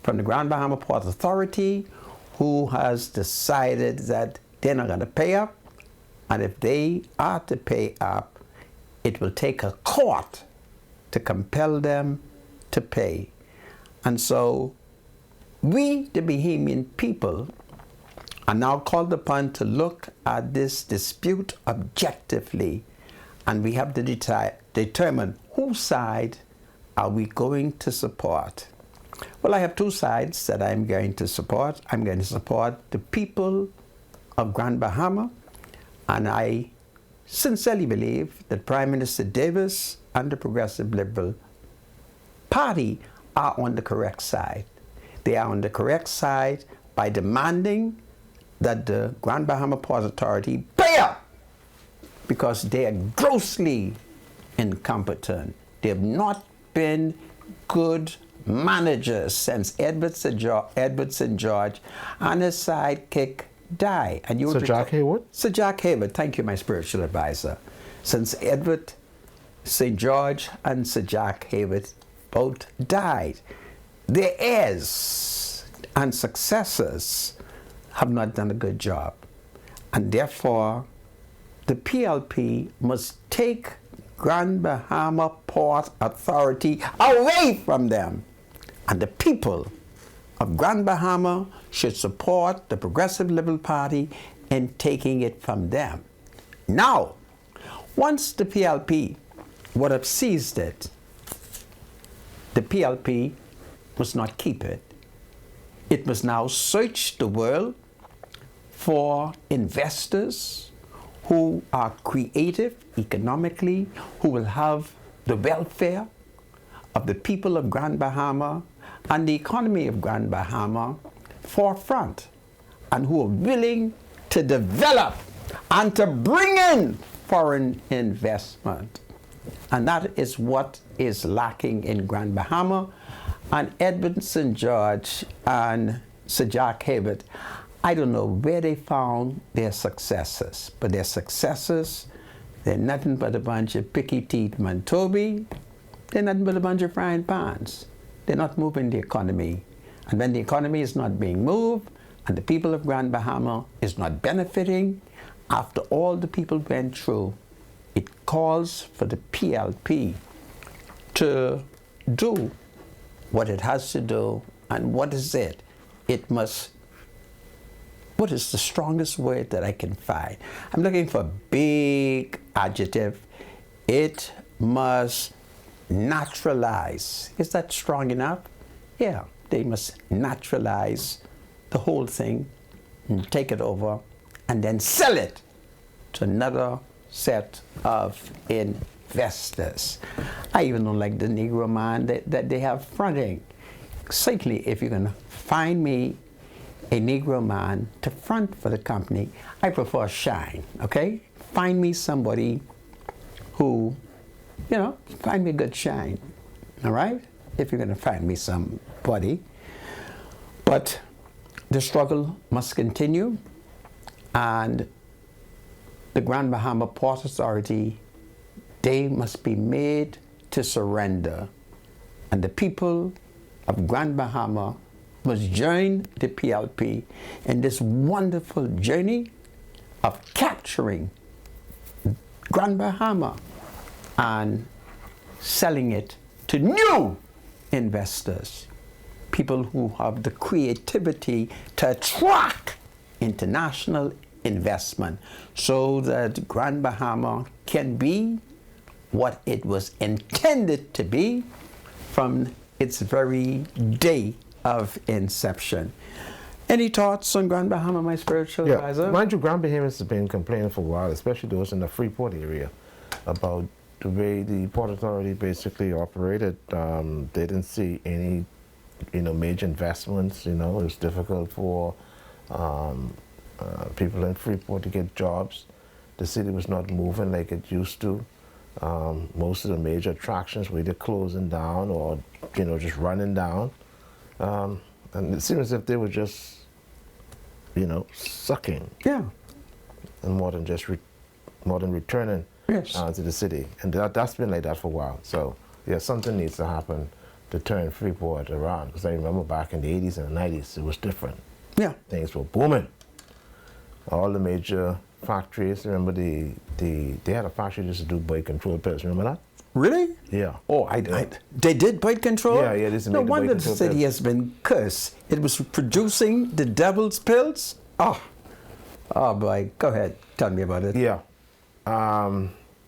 from the Grand Bahama Port Authority, who has decided that they're not going to pay up, and if they are to pay up, it will take a court to compel them to pay. And so we, the Bahamian people, are now called upon to look at this dispute objectively, and we have to determine whose side are we going to support. Well, I have two sides that I'm going to support. I'm going to support the people of Grand Bahama, and I sincerely believe that Prime Minister Davis and the Progressive Liberal Party are on the correct side. They are on the correct side by demanding that the Grand Bahama Port Authority pay up, because they are grossly incompetent. They have not been good managers since Edward St. George and his sidekick died. And Sir Jack Hayward? Sir Jack Hayward, thank you, my spiritual advisor. Since Edward St. George and Sir Jack Hayward both died, their heirs and successors have not done a good job. And therefore, the PLP must take Grand Bahama Port Authority away from them. And the people of Grand Bahama should support the Progressive Liberal Party in taking it from them. Now, once the PLP would have seized it, the PLP must not keep it. It must now search the world for investors who are creative economically, who will have the welfare of the people of Grand Bahama and the economy of Grand Bahama forefront, and who are willing to develop and to bring in foreign investment. And that is what is lacking in Grand Bahama. And Edward St. George and Sir Jack Hayward, I don't know where they found their successors, but their successors, they're nothing but a bunch of picky teeth Mantobi. They're nothing but a bunch of frying pans. They're not moving the economy. And when the economy is not being moved, and the people of Grand Bahama is not benefiting, after all the people went through, it calls for the PLP to do what it has to do. And what is it? It must, what is the strongest word that I can find? I'm looking for a big adjective. It must naturalize. Is that strong enough? Yeah, they must naturalize the whole thing and take it over and then sell it to another set of investors. I even don't like the Negro man that they have fronting. Certainly, if you're going to find me a Negro man to front for the company, I prefer shine, okay? Find me somebody who, you know, find me a good shine, all right? If you're going to find me somebody. But the struggle must continue, and the Grand Bahama Port Authority, they must be made to surrender. And the people of Grand Bahama must join the PLP in this wonderful journey of capturing Grand Bahama and selling it to new investors, people who have the creativity to attract international investment so that Grand Bahama can be what it was intended to be from its very day of inception. Any thoughts on Grand Bahama, my spiritual advisor? Mind you, Grand Bahamians have been complaining for a while, especially those in the Freeport area, about the way the Port Authority basically operated. They didn't see any, major investments. It was difficult for people in Freeport to get jobs. The city was not moving like it used to. Most of the major attractions were either closing down or, just running down. And it seemed as if they were just, sucking. Yeah. And more than returning to the city. And that's been like that for a while. So, yeah, something needs to happen to turn Freeport around. Because I remember back in the 80s and the 90s, it was different. Yeah. Things were booming. All the major factories, remember they had a factory just to do birth control pills, remember that? Really? Yeah. Oh, they did birth control? Yeah, this is no wonder the city has been cursed. It was producing the devil's pills? Oh boy, go ahead, tell me about it. Yeah.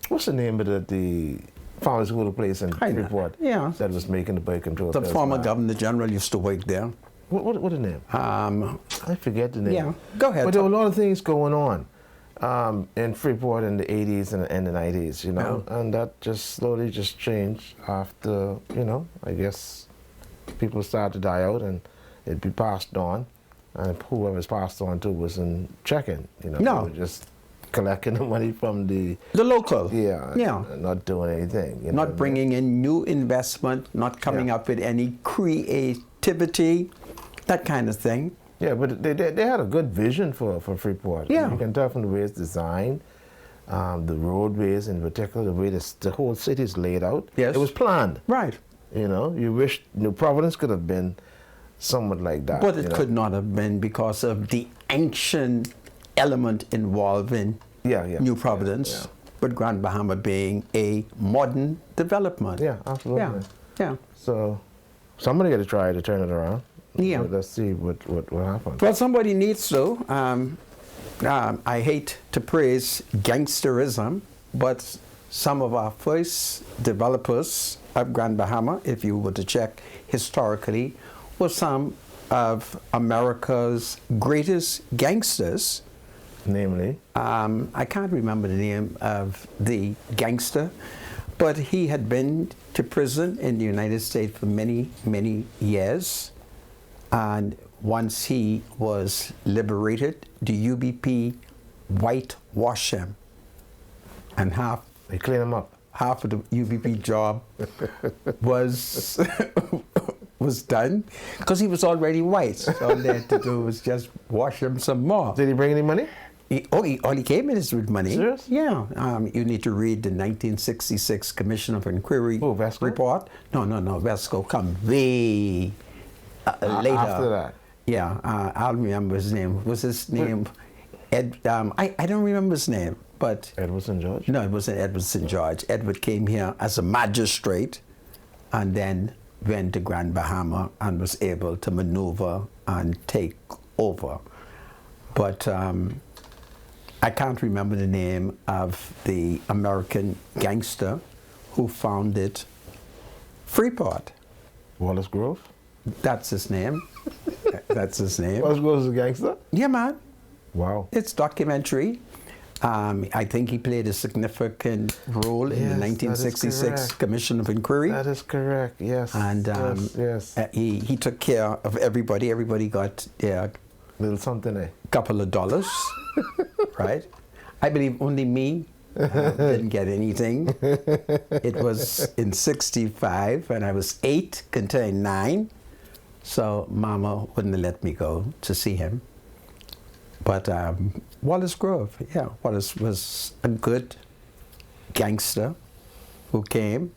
What's the name of the pharmaceutical place in Freeport that was making the birth control pills? The former governor general used to work there. What the name? I forget the name. Yeah, go ahead. But there were a lot of things going on in Freeport in the 80s and the 90s, and that just slowly just changed after, I guess people started to die out and it'd be passed on, and whoever's passed on to wasn't checking, No. They were just collecting the money from the local. Yeah. And not doing anything. Not bringing in new investment, not coming up with any creativity, that kind of thing. Yeah, but they had a good vision for Freeport. Yeah. You can tell from the way it's designed, the roadways in particular, the way the whole city is laid out. Yes. It was planned. Right. You wish New Providence could have been somewhat like that. But it could not have been because of the ancient element involving New Providence, Yeah. but Grand Bahama being a modern development. Yeah, absolutely. Yeah. So somebody got to try to turn it around. Yeah. So let's see what happens. Well, somebody needs to. I hate to praise gangsterism, but some of our first developers of Grand Bahama, if you were to check historically, were some of America's greatest gangsters. Namely? I can't remember the name of the gangster, but he had been to prison in the United States for many, many years. And once he was liberated, the UBP whitewashed him. And they clean him up. Half of the UBP job was done because he was already white. So all they had to do was just wash him some more. Did he bring any money? All he came in is with money. Serious? Yeah. You need to read the 1966 Commission of Inquiry report. No. Vesco come way later. After that? Yeah. I'll remember his name. Was his name? I don't remember his name, but Edward St. George? no, it wasn't Edward St. George. Edward came here as a magistrate and then went to Grand Bahama and was able to maneuver and take over. But I can't remember the name of the American gangster who founded Freeport. Wallace Grove? That's his name. That's his name. Wallace Grove is a gangster? Yeah, man. Wow. It's documentary. I think he played a significant role in the Yes, that is 1966 correct. Commission of Inquiry. That is correct, yes. And yes. he took care of everybody. Everybody got a Little something there. couple of dollars, right? I believe only me didn't get anything. It was in 65, and I was 8, can turn 9. So Mama wouldn't let me go to see him. But Wallace Grove, yeah, Wallace was a good gangster who came.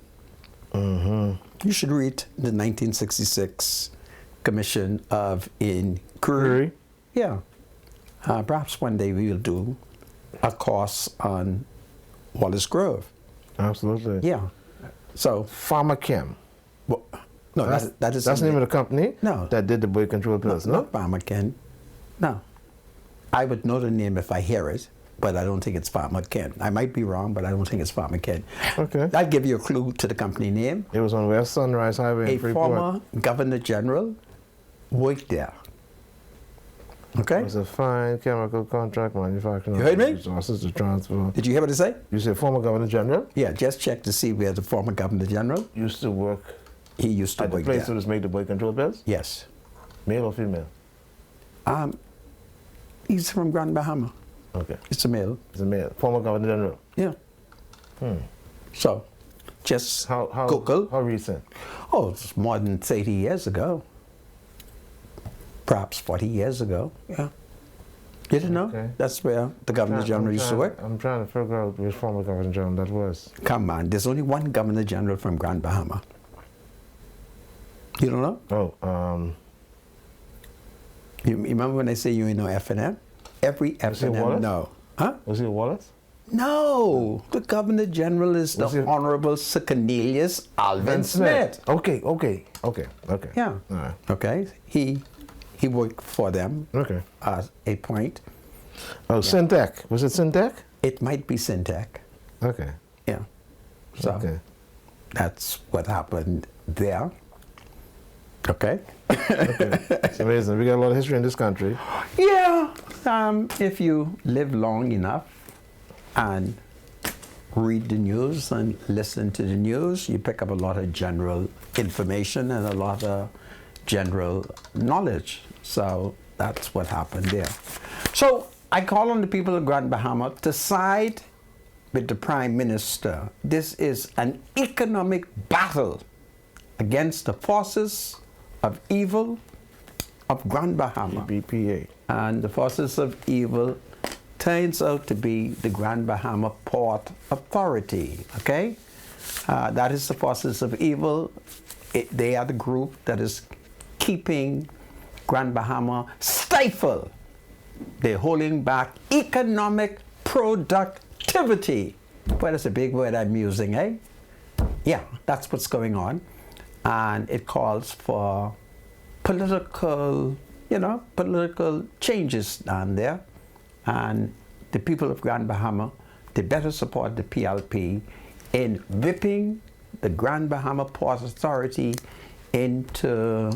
You should read the 1966 Commission of Inquiry. Yeah. Perhaps one day we will do a course on Wallace Grove. Absolutely. Yeah. So, Pharma Chem. well, no, that is That's the name of the company? No. That did the boy control pills, no? Not Pharmaken. No. I would know the name if I hear it, but I don't think it's Pharmaken. I might be wrong, but I don't think it's Pharmaken. Okay. I'll give you a clue to the company name. It was on West Sunrise Highway A in Freeport. former Governor General worked there. Okay? It was a fine chemical contract manufacturing You heard me? resources to transfer. Did you hear what I say? You said former Governor General Yeah, just check to see where the former Governor General, used to work he used to at the work place there. that was made the boy control pills? Yes. Male or female? He's from Grand Bahama. Okay. It's a male. It's a male. Former Governor General. Yeah. So, just How Google. How recent? Oh, it's more than 30 years ago. Perhaps 40 years ago. Yeah. You didn't know? Okay. That's where the Governor General used to work? I'm trying to figure out which former Governor General that was. Come on, there's only one Governor General from Grand Bahama. You don't know? Oh, You remember when I say you ain't know F&M? Every Was he F&M, Wallace? no. Huh? was he Wallace? No, the Governor General is the Was it- Honorable Sir Cornelius Alvin Smith. Okay. Yeah. All right. Okay. He worked for them Okay. at a point. Oh, Syntec. Was it Syntec? It might be Syntec. Okay. Yeah. So Okay. that's what happened there. Okay. It's amazing. We got a lot of history in this country. Yeah. If you live long enough and read the news and listen to the news, you pick up a lot of general information and a lot of general knowledge. So that's what happened there. So I call on the people of Grand Bahama to side with the Prime Minister. This is an economic battle against the forces of evil of Grand Bahama. BPA. And the forces of evil turns out to be the Grand Bahama Port Authority, okay? That is the forces of evil. They are the group that is keeping Grand Bahama stifled. They're holding back economic productivity. Well, that's a big word I'm using, eh? Yeah, that's what's going on. And it calls for political changes down there. And the people of Grand Bahama, they better support the PLP in whipping the Grand Bahama Port Authority into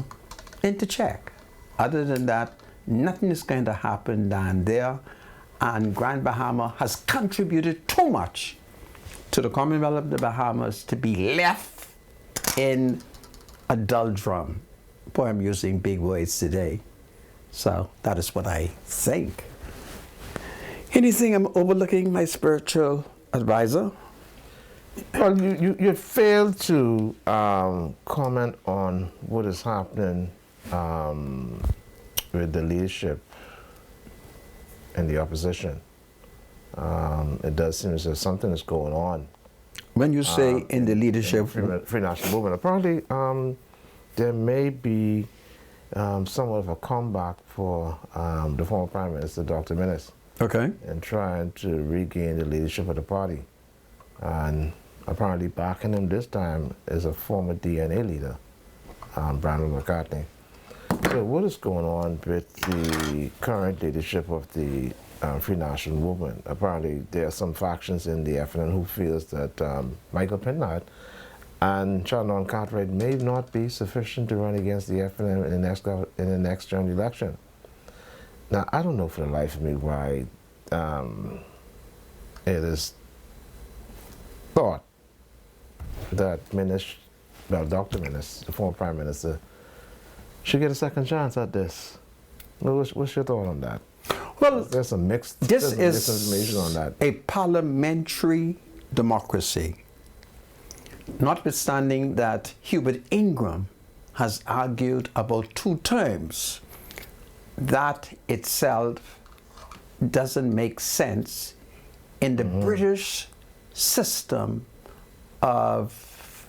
check. Other than that, nothing is going to happen down there. And Grand Bahama has contributed too much to the Commonwealth of the Bahamas to be left in a doldrum. Boy, I'm using big words today. So that is what I think. Anything I'm overlooking, my spiritual advisor? Well, you failed to comment on what is happening with the leadership and the opposition. It does seem as if something is going on. When you say in the leadership, Free National Movement, apparently there may be somewhat of a comeback for the former Prime Minister, Dr. Minnis. Okay. and trying to regain the leadership of the party. And apparently backing him this time is a former DNA leader, Brandon McCartney. So what is going on with the current leadership of the Free National Movement? Apparently there are some factions in the FNM who feels that Michael Pennard and Shannon Cartwright may not be sufficient to run against the FNM in the next general election. Now, I don't know for the life of me why it is thought that Dr. Minnis, the former Prime Minister, should get a second chance at this. What's your thought on that? Well, there's some mixed information on that. A parliamentary democracy. Notwithstanding that Hubert Ingram has argued about 2 terms, that itself doesn't make sense in the British system of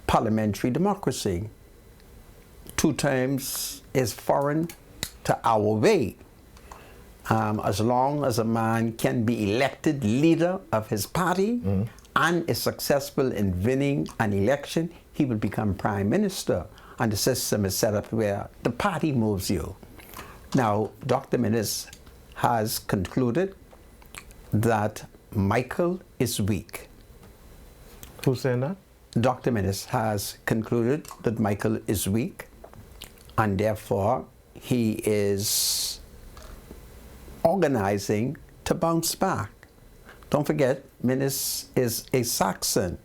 parliamentary democracy. 2 terms is foreign to our way. As long as a man can be elected leader of his party and is successful in winning an election, he will become prime minister. And the system is set up where the party moves you. Now, Dr. Minnis has concluded that Michael is weak. Who's saying that? Dr. Minnis has concluded that Michael is weak, and therefore he is organizing to bounce back. Don't forget, Minnis is a Saxon,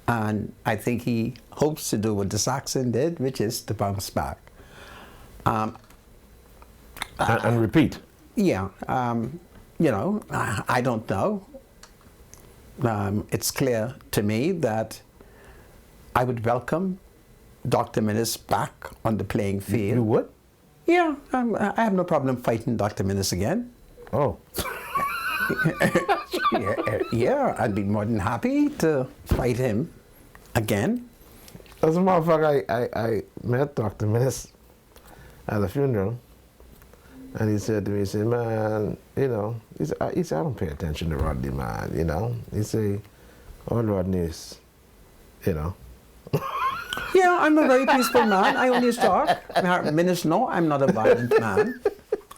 and I think he hopes to do what the Saxon did, which is to bounce back. And repeat. Yeah, you know, I don't know. It's clear to me that I would welcome Dr. Minnis back on the playing field. You would? Yeah, I have no problem fighting Dr. Minnis again. Oh. Yeah, I'd be more than happy to fight him again. As a matter of fact, I met Dr. Minnis at a funeral, and he said to me, he said, man, you know, he said, I don't pay attention to Rodney, man, you know. He said, all Rodney is, you know. Yeah, I'm a very peaceful man. I only talk. Minnis, no, I'm not a violent man.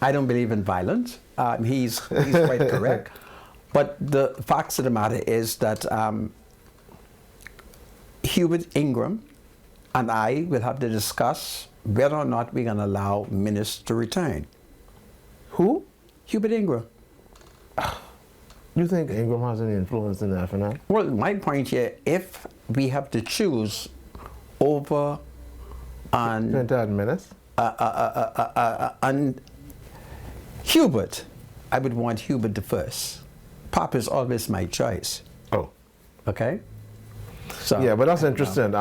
I don't believe in violence. He's quite correct. But the facts of the matter is that Hubert Ingram and I will have to discuss whether or not we're going to allow Minnis to return. Who? Hubert Ingram. You think Ingram has any influence in the FNL? Well, my point here, if we have to choose over on Minnis? on Hubert, I would want Hubert the first. Pop is always my choice. Oh. Okay? So, yeah, but that's interesting.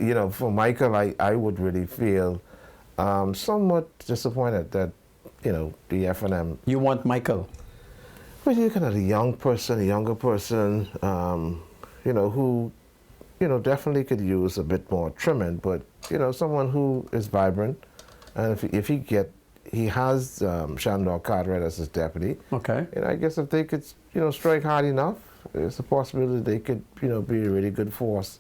You know, for Michael, I would really feel somewhat disappointed that, you know, the FNM. You want Michael? Well, you're looking at a young person, a younger person, you know, who, you know, definitely could use a bit more trimming, but, you know, someone who is vibrant, and if he has Shandor Cartwright as his deputy. Okay. And I guess if they could, you know, strike hard enough, it's a possibility they could, you know, be a really good force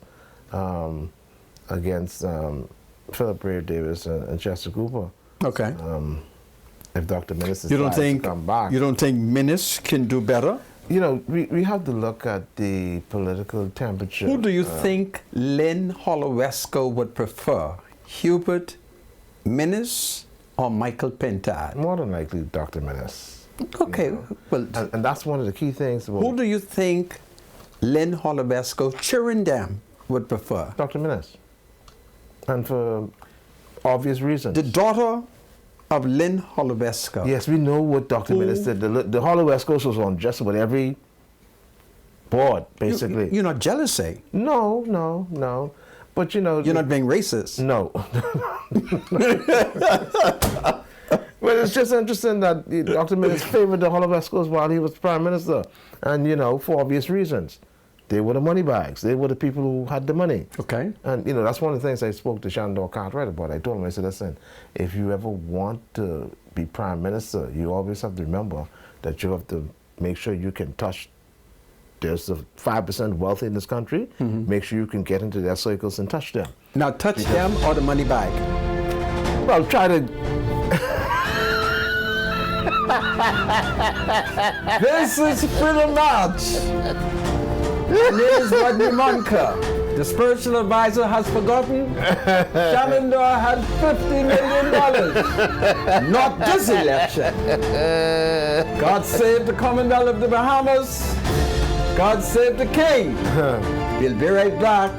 against Philip Brave Davis and Chester Cooper. Okay. If Dr. Minnis decides to come back. You don't think Minnis can do better? You know, we have to look at the political temperature. Who do you think Lynn Holowesco would prefer? Hubert Minnis or Michael Pintard? More than likely, Dr. Minnis. Okay, You know? well... And that's one of the key things about... Who do you think Lynn Holowesco, Chirindam, would prefer? Dr. Minnis. And for obvious reasons. The daughter of Lynn Holowesco. Yes, we know what Dr. Minnis said. The Holowesco was on just about every board, basically. You're not jealous, eh? No. But, you know... You're not being racist. No. But it's just interesting that Dr. Minnis favored the Holowescos while he was Prime Minister. And, you know, for obvious reasons. They were the money bags. They were the people who had the money. Okay. And, you know, that's one of the things I spoke to Shandor Cartwright about. I told him, I said, listen, if you ever want to be prime minister, you always have to remember that you have to make sure you can touch, there's the 5% wealthy in this country, make sure you can get into their circles and touch them. Now, touch them or the money bag? Well, try to... This is Freedom March. My name is Rodney Monker. The spiritual advisor has forgotten. Shenandoah had $50 million. Not this election. God save the Commonwealth of the Bahamas. God save the King. We'll be right back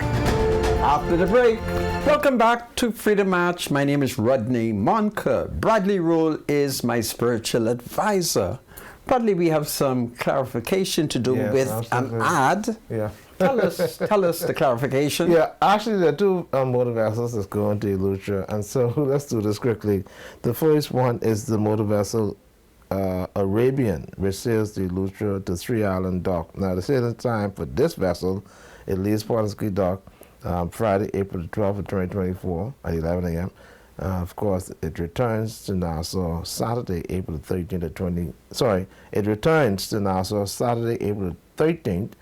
after the break. Welcome back to Freedom March. My name is Rodney Monker. Bradley Rule is my spiritual advisor. Bradley, we have some clarification to do with absolutely. an ad. Yeah. Tell us the clarification. Yeah, actually there are two motor vessels that's going to Eleuthera, and so let's do this quickly. The first one is the motor vessel Arabian, which sails the Eleuthera to Three Island Dock. Now the sailing time for this vessel, it leaves Port Dock Friday, April 12th of 2024 at 11 a.m. Of course, it returns to Nassau Saturday, April 13th at it returns to Nassau Saturday, April 13th,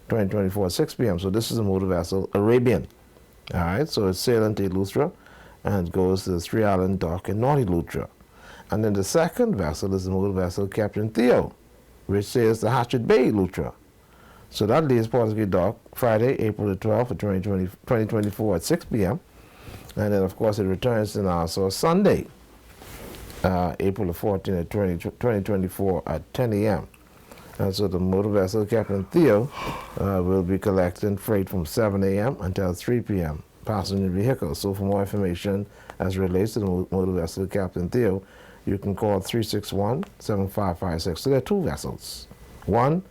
2024 at 6 p.m. So this is a motor vessel Arabian. All right, so it's sailing to Eleuthera and it goes to the Three Island Dock in North Eleuthera. And then the second vessel is the motor vessel Captain Theo, which sails to Hatchet Bay, Eleuthera. So that leaves Port Dock Friday, April the 12th of 2024 at 6 p.m. And then, of course, it returns to Nassau Sunday, April the 14th of 2024 at 10 a.m. And so the motor vessel Captain Theo will be collecting freight from 7 a.m. until 3 p.m. passenger vehicles. So for more information as relates to the motor vessel Captain Theo, you can call 361-7556. So there are two vessels. One,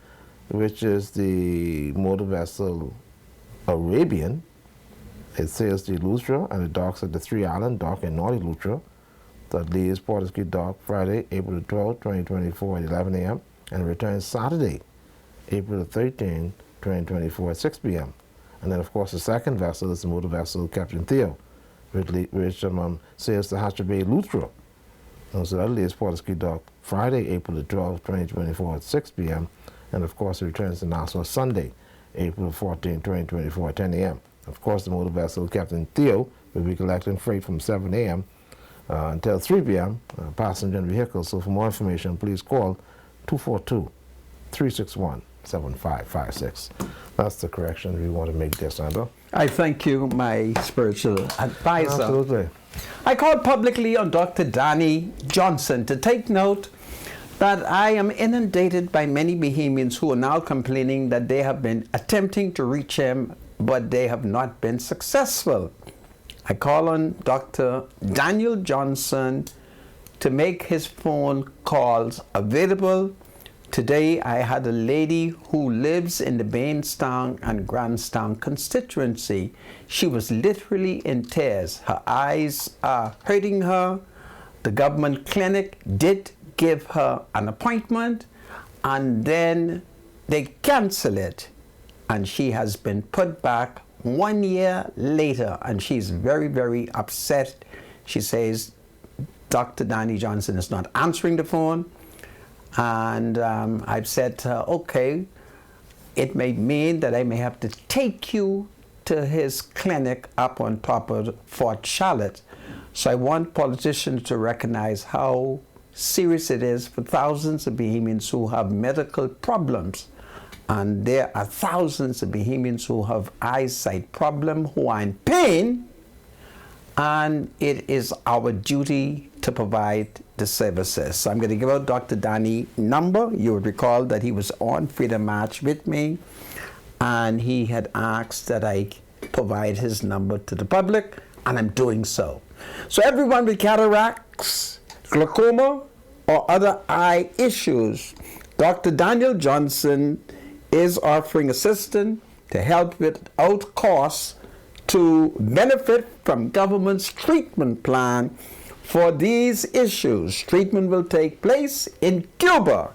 which is the motor vessel Arabian. It sails to Eleuthera and it docks at the Three Island Dock in North Eleuthera. That leaves Port Dock Friday, April 12, 2024 at 11 a.m. and returns Saturday, April 13, 2024 at 6 p.m. And then, of course, the second vessel is the motor vessel Captain Theo, which sails to Hatchet Bay, Eleuthera. And so that leaves Port Dock Friday, April 12, 2024 at 6 p.m. And, of course, it returns to Nassau Sunday, April 14, 2024 at 10 a.m. Of course, the motor vessel Captain Theo will be collecting freight from 7 a.m. Until 3 p.m. Passenger vehicles. So for more information, please call 242-361-7556. That's the correction we want to make there, Sandra. I thank you, my spiritual advisor. Absolutely. I called publicly on Dr. Danny Johnson to take note that I am inundated by many Bahamians who are now complaining that they have been attempting to reach him, but they have not been successful. I call on Dr. Daniel Johnson to make his phone calls available. Today I had a lady who lives in the Bainstown and Grandstown constituency. She was literally in tears. Her eyes are hurting her. The government clinic did give her an appointment and then they cancel it. And she has been put back 1 year later, and she's very, very upset. She says Dr. Danny Johnson is not answering the phone, and I've said to her, okay, it may mean that I may have to take you to his clinic up on top of Fort Charlotte. So I want politicians to recognize how serious it is for thousands of Bahamians who have medical problems. And there are thousands of Bahamians who have eyesight problem, who are in pain, and it is our duty to provide the services. So I'm going to give out Dr. Danny's number. You would recall that he was on Freedom March with me, and he had asked that I provide his number to the public, and I'm doing so. So everyone with cataracts, glaucoma, or other eye issues, Dr. Daniel Johnson is offering assistance to help without cost to benefit from government's treatment plan for these issues. Treatment will take place in Cuba.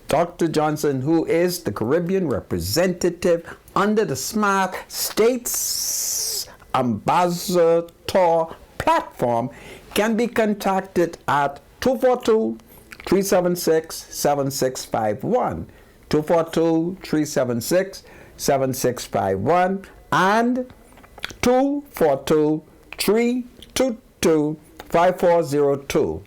Dr. Johnson, who is the Caribbean representative under the Smart States Ambassador platform can be contacted at 242-376-7651, 242-376-7651, and 242-322-5402,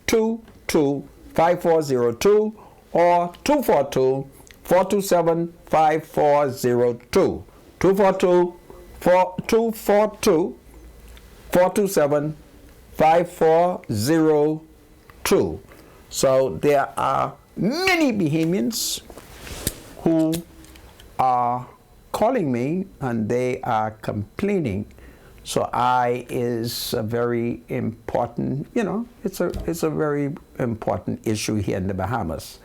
322-5402, or 242-427-5402, 242-427-5402. So there are many Bahamians who are calling me and they are complaining. So is a very important, it's a very important issue here in the Bahamas.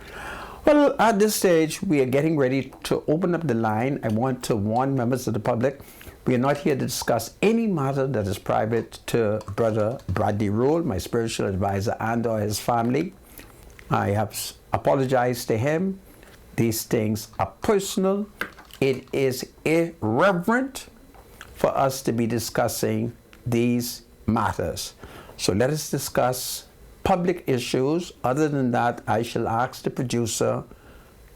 Well, at this stage, we are getting ready to open up the line. I want to warn members of the public, we are not here to discuss any matter that is private to Brother Bradley Rule, my spiritual advisor, and or his family. I have apologized to him. These things are personal. It is irreverent for us to be discussing these matters. So let us discuss public issues. Other than that, I shall ask the producer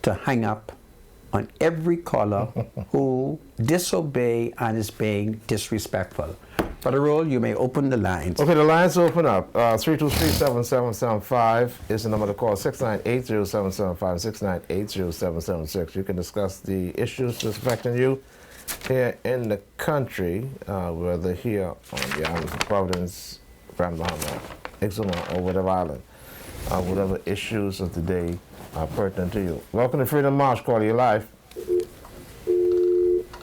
to hang up on every caller who disobey and is being disrespectful. Brother Roll, you may open the lines. Okay, the lines open up. 323-7775 is the number to call. 698-0775, 698-0776. You can discuss the issues that's affecting you here in the country, whether here on the islands of Providence, Grand Bahama, Exuma, or whatever island, whatever issues of the day are pertinent to you. Welcome to Freedom March Call. Are you live?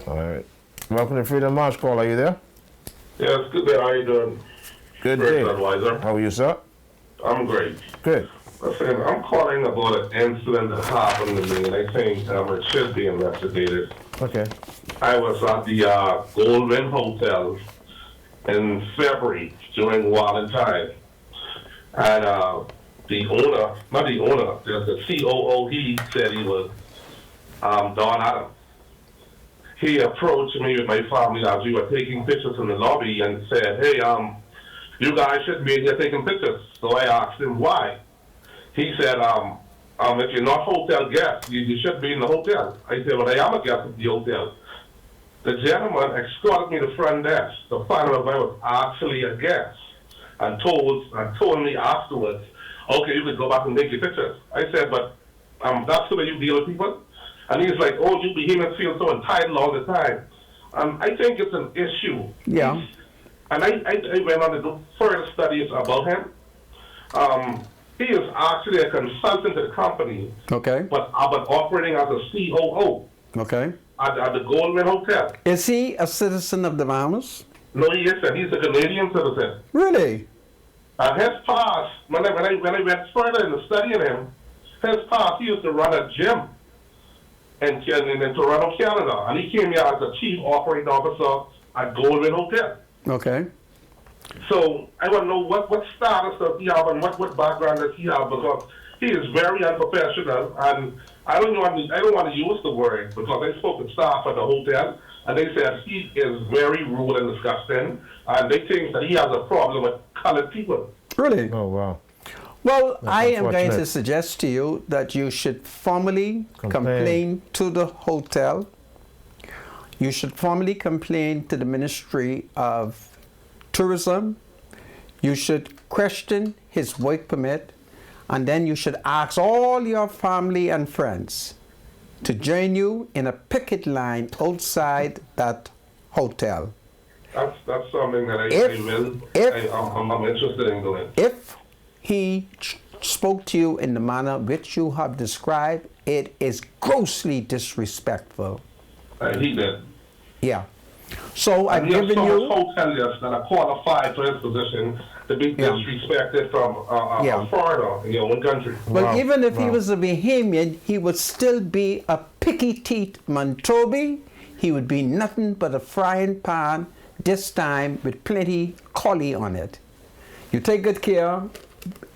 All right. Welcome to Freedom March Call. Are you there? Yes, good day. How are you doing? Good day. Advisor. How are you, sir? I'm great. Good. Listen, I'm calling about an incident that happened to me, and I think it should be investigated. Okay. I was at the Goldwyn Hotel in February during Valentine, and the owner, not the owner, the COO, he said he was Don Adams. He approached me with my family as we were taking pictures in the lobby and said, hey, you guys should be here taking pictures. So I asked him why. He said, if you're not hotel guests, you should be in the hotel. I said, well, I am a guest of the hotel. The gentleman escorted me to the front desk to find out if I was actually a guest, and told me afterwards, okay, you could go back and take your pictures. I said, but that's the way you deal with people? And he's like, oh, you Bahamians feel so entitled all the time. I think it's an issue. Yeah. And I went on to do further studies about him. He is actually a consultant to the company. Okay. But operating as a COO. Okay. At the Goldman Hotel. Is he a citizen of the Bahamas? No, he isn't. He's a Canadian citizen. Really? And his past, when I went further into studying him, his past, he used to run a gym in Toronto, Canada. And he came here as a chief operating officer at Goldman Hotel. Okay. So I want to know what status does he have and what background does he have, because he is very unprofessional, and I don't want to use the word, because I spoke to staff at the hotel and they said he is very rude and disgusting, and they think that he has a problem with colored people. Really? Oh, wow. Well, That's I am going to unfortunate. suggest to you that you should formally complain to the hotel. You should formally complain to the Ministry of Tourism. You should question his work permit, and then you should ask all your family and friends to join you in a picket line outside that hotel. That's something that I'm interested in doing. If he spoke to you in the manner which you have described, it is grossly disrespectful. He did. Yeah. So I've And he has given so you. much hoteliers that are qualified for his position to be disrespected from a foreigner in your own country. Well, Wow. even if he Wow. was a Bahamian, he would still be a picky-teeth Mantobi. He would be nothing but a frying pan, this time with plenty collie on it. You take good care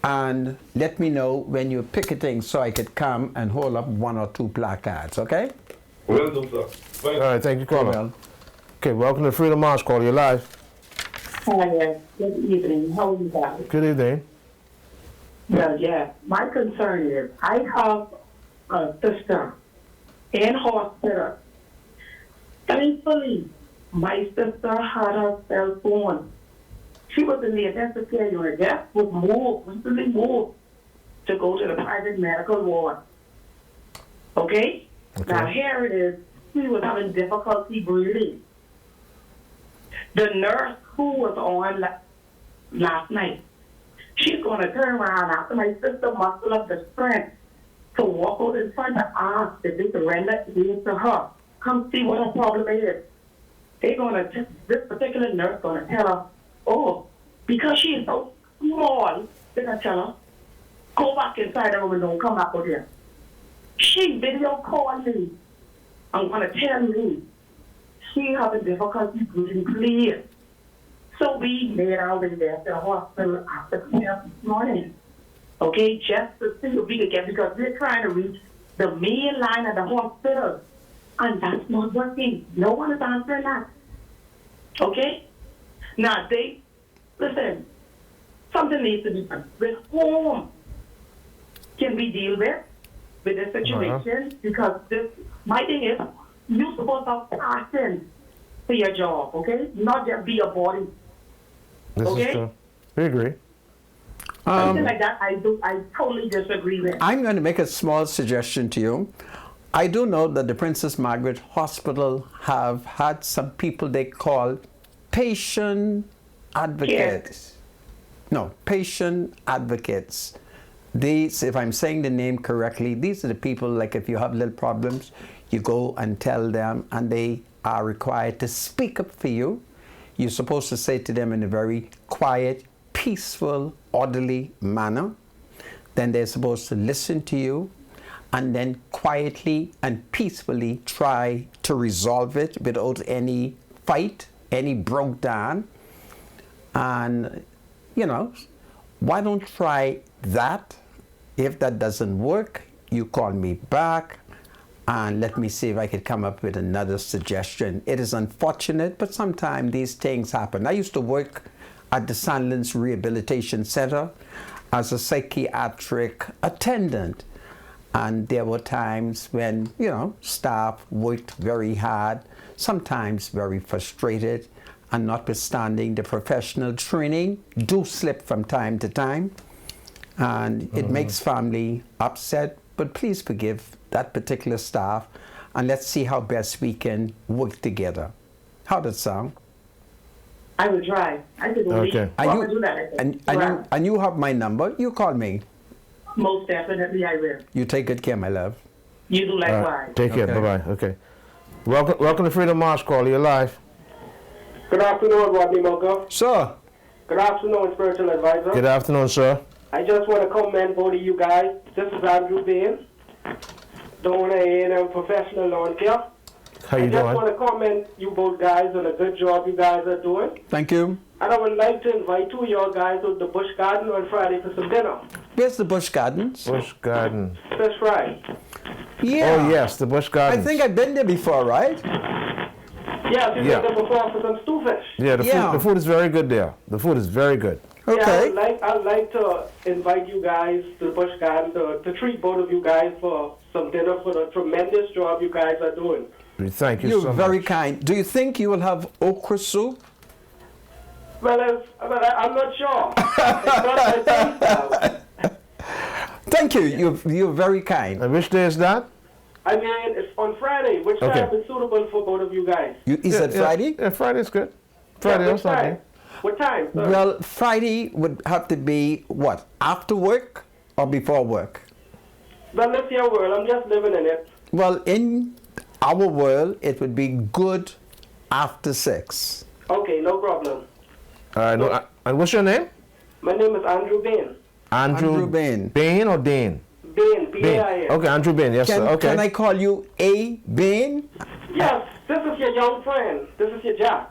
and let me know when you're picketing so I could come and hold up 1 or 2 placards, okay? Will do, sir. Thank All right, thank you, caller. Well, Okay, welcome to Freedom March. Caller, you're live. Hi, good evening. How are you guys? Good evening. Well, yeah, my concern is I have a sister in hospital. Thankfully, my sister had her cell phone. She was in the intensive care unit. That was recently moved to go to the private medical ward. Okay? Now, here it is. She was having difficulty breathing. The nurse who was on last night, she's going to turn around after my sister mustered up the strength to walk out in front to ask if they can render aid to her. Come see what her problem is. They're going to, this particular nurse going to tell her, oh, because she is so small, they're going to tell her, go back inside the room and don't come back out here. She video called me. I'm going to tell me she having difficulty breathing clear. So we made our way there to the hospital after care this morning. Okay, just to see if we could get, because we're trying to reach the main line of the hospital, and that's not working. No one is answering that. Okay? Now, listen, something needs to be done. With whom can we deal with this situation? Because my thing is, you're supposed to have passion for your job, okay? Not just be a body. This Okay. is true. We agree. Something like that, I totally disagree with. I'm going to make a small suggestion to you. I do know that the Princess Margaret Hospital have had some people they call patient advocates. No, patient advocates. These, if I'm saying the name correctly, these are the people, like if you have little problems, you go and tell them, and they are required to speak up for you. You're supposed to say to them in a very quiet, peaceful, orderly manner. Then they're supposed to listen to you and then quietly and peacefully try to resolve it without any fight, any broke down. And, you know, why don't try that? If that doesn't work, you call me back and let me see if I could come up with another suggestion. It is unfortunate, but sometimes these things happen. I used to work at the Sandlands Rehabilitation Center as a psychiatric attendant. And there were times when, you know, staff worked very hard, sometimes very frustrated, and notwithstanding the professional training, do slip from time to time. And it makes family upset, but please forgive that particular staff, and let's see how best we can work together. How does it sound? I will try. I could only Okay. do that. And you have my number. You call me. Most definitely I will. You take good care, my love. You do All likewise. right. Take care. Okay. Bye-bye. Okay. Welcome to Freedom March. Caller, you're live. Good afternoon, Rodney Munker. Sir. Good afternoon, spiritual advisor. Good afternoon, sir. I just want to commend both of you guys. This is Andrew Bain, doing a professional lawn care. How you I just doing? want to comment you both guys on a good job you guys are doing. Thank you. And I would like to invite two of your guys to the Bush Garden on Friday for some dinner. Where's the Bush Gardens? Bush Garden. Fish fry. Yeah. Oh, yes, the Bush I Garden. think I've been there before, right? Yeah, you Yeah. did that before for some stew fish. Yeah, Yeah. the food is very good there. The food is very good. Okay. Yeah, I'd like to invite you guys to the Bush Garden to treat both of you guys for some dinner for the tremendous job you guys are doing. We thank you You're so very much. kind. Do you think you will have okra soup? Well, I'm not sure. It's not my thing now. Thank you. You're very kind. And which day is that? I mean, it's on Friday, which Okay. time is suitable for both of you guys? You said Friday? Yeah, Friday's good. Friday Yeah, or which time? Sunday. What time, sir? Well, Friday would have to be what? After work or before work? Well, that's your world. I'm just living in it. Well, in our world, it would be good after 6. Okay, no problem. All right. No, and what's your name? My name is Andrew Bain. Andrew Bain. Bain or Dane? Bain, Bain. B-A-I-N. Okay, Andrew Bain. Yes, sir. Okay. Can I call you A. Bain? Yes, this is your young friend. This is your Jack.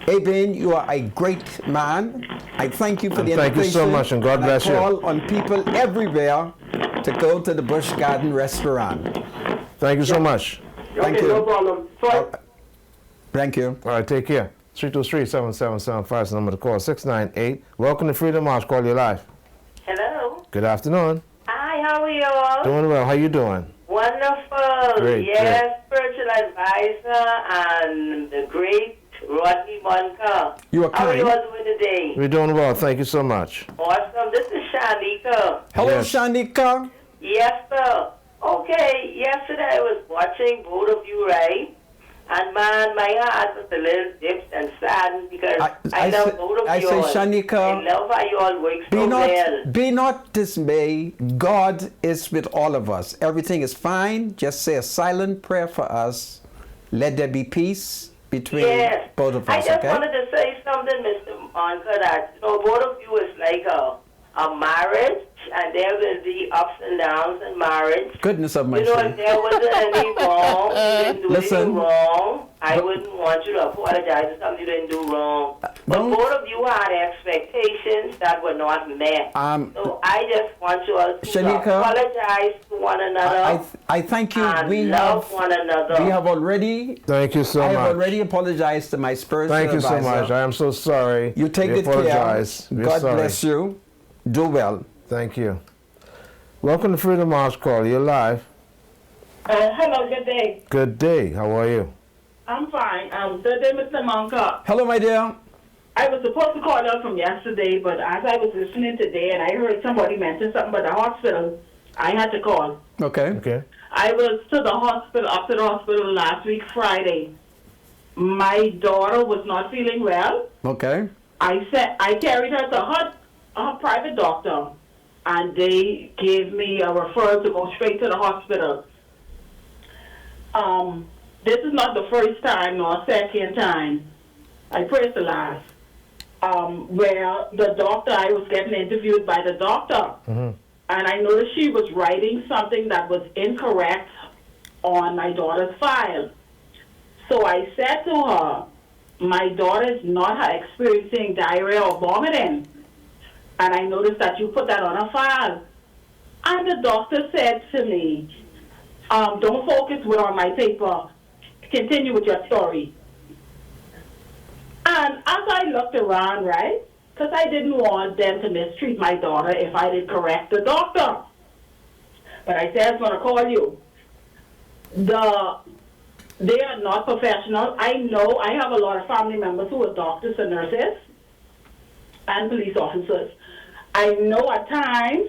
A. Bain, you are a great man. I thank you for the Thank you invitation. so much, and God bless you. I call on people everywhere to go to the Bush Garden restaurant. Thank you so much. Thank Okay, you. no problem. So, Thank you. All right, take care. 323-7775 is the number to call. 698. Welcome to Freedom March. Call your life. Hello. Good afternoon. Hi, how are you all? Doing well. How you doing? Wonderful. Great, yes, spiritual advisor and the great Rodney Bunker. You are How are you kind. all doing today? We're doing well. Thank you so much. Awesome. This is Shanika. Hello, Yes. Shanika. Yes, sir. Okay, yesterday I was watching both of you, right? And man, my heart was a little dipped and saddened because I love both of I you say, all. Shanika, I love how you all work so well. be not dismayed. God is with all of us. Everything is fine. Just say a silent prayer for us. Let there be peace between Yes. both of I us, just okay? wanted to say something, Mr. Monka, that both of you is like a marriage, and there will be ups and downs in marriage. Goodness of my If soul. there wasn't any wrong, you didn't do Listen. anything wrong, I wouldn't want you to apologize for something you didn't do wrong. But don't- both of you had expectations that were not met. So I just want you all to Shanika, apologize to one another I thank you. and We love have one another. we have already Thank you so I much. have already apologized to my spiritual Thank you so advisor. much. I am so sorry. You take We it care. apologize. We're God sorry. bless you. Do well. Thank you. Welcome to Freedom March. Call. You're live. Hello, good day. Good day. How are you? I'm fine. Good day, Mr. Monka. Hello, my dear. I was supposed to call you from yesterday, but as I was listening today and I heard somebody mention something about the hospital, I had to call. Okay. Okay. I was to the hospital, up to the hospital last week, Friday. My daughter was not feeling well. Okay. I carried her to her private doctor, and they gave me a referral to go straight to the hospital. This is not the first time nor second time. I pray it's the last. Where the doctor, I was getting interviewed by the doctor, and I noticed she was writing something that was incorrect on my daughter's file. So I said to her, my daughter is not experiencing diarrhea or vomiting. And I noticed that you put that on her file. And the doctor said to me, don't focus on my paper. Continue with your story. And as I looked around, right, because I didn't want them to mistreat my daughter if I didn't correct the doctor. But I said I was going to call you. They are not professional. I know I have a lot of family members who are doctors and nurses and police officers. I know at times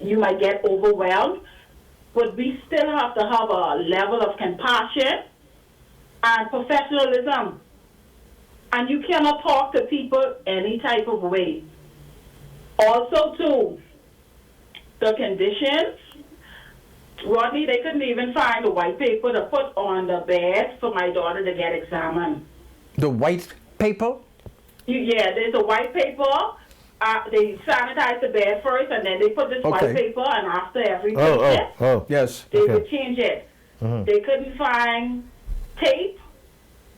you might get overwhelmed, but we still have to have a level of compassion and professionalism. And you cannot talk to people any type of way. Also, too, the conditions, Rodney, they couldn't even find a white paper to put on the bed for my daughter to get examined. The white paper? Yeah, there's a white paper. They sanitize the bed first, and then they put this white paper, and after every patient, Yes. they would change it. They couldn't find tape,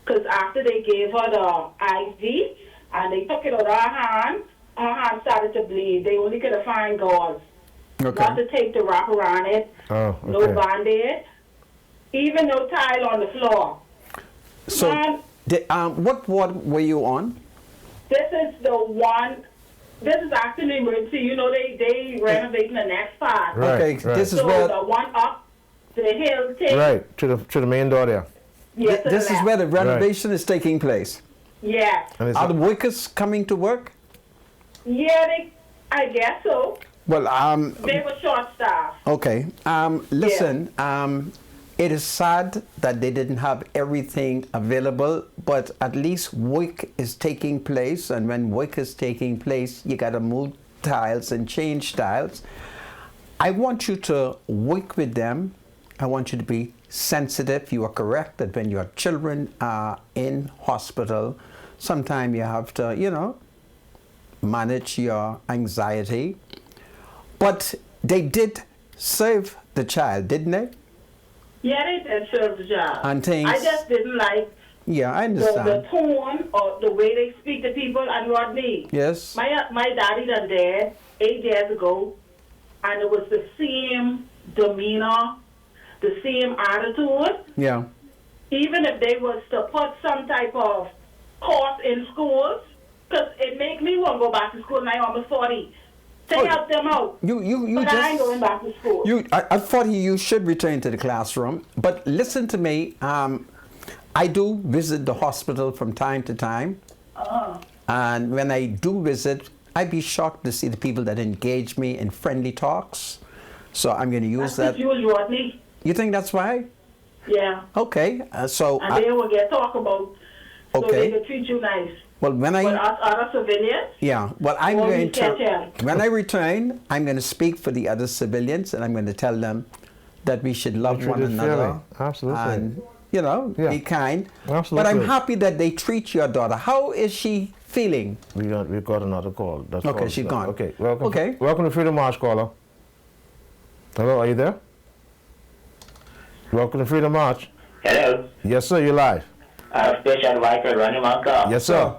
because after they gave her the IV, and they took it out of her hand started to bleed. They only could find gauze. Okay. Not the tape to wrap around it. No Band-Aid. Even no tile on the floor. So, what ward were you on? This is the one. This is actually emergency. You know, they renovating the next part. Okay, this is so where the one up the hill thing. Right, to the main door there. Yes, to this the is left. where the renovation is taking place. Yeah. Are the workers coming to work? Yeah, I guess so. Well, They were short-staffed. okay. Listen, it is sad that they didn't have everything available, but at least work is taking place, and when work is taking place, you got to move tiles and change tiles. I want you to work with them. I want you to be sensitive. You are correct that when your children are in hospital, sometimes you have to, manage your anxiety. But they did save the child, didn't they? Yeah, they did serve the job. And things. I just didn't like Yeah, I understand. the tone or the way they speak to people. And Rodney, Yes. my daddy done died 8 years ago, and it was the same demeanor, the same attitude. Yeah. even if they was to put some type of course in schools, because it make me want to go back to school and I'm almost 40. To help them out. You but just, I ain't going back to school. At 40, you should return to the classroom. But listen to me. I do visit the hospital from time to time. And when I do visit, I'd be shocked to see the people that engage me in friendly talks. So I'm going to use that. That's you, Rodney. You think that's why? Yeah. Okay. And they will get talk about, so they can treat you nice. Well, when I... But us other civilians? Yeah. Well, I'm going to... When I return, I'm going to speak for the other civilians, and I'm going to tell them that we should love one another. Absolutely. And, you know, be kind. Absolutely. But I'm happy that they treat your daughter. How is she feeling? We got another call. That's okay, she's gone. Okay, welcome. Okay. Welcome to Freedom March, caller. Hello, are you there? Welcome to Freedom March. Hello. Yes, sir, you're live. Special Advisor Ronnie Munker. Yes, sir.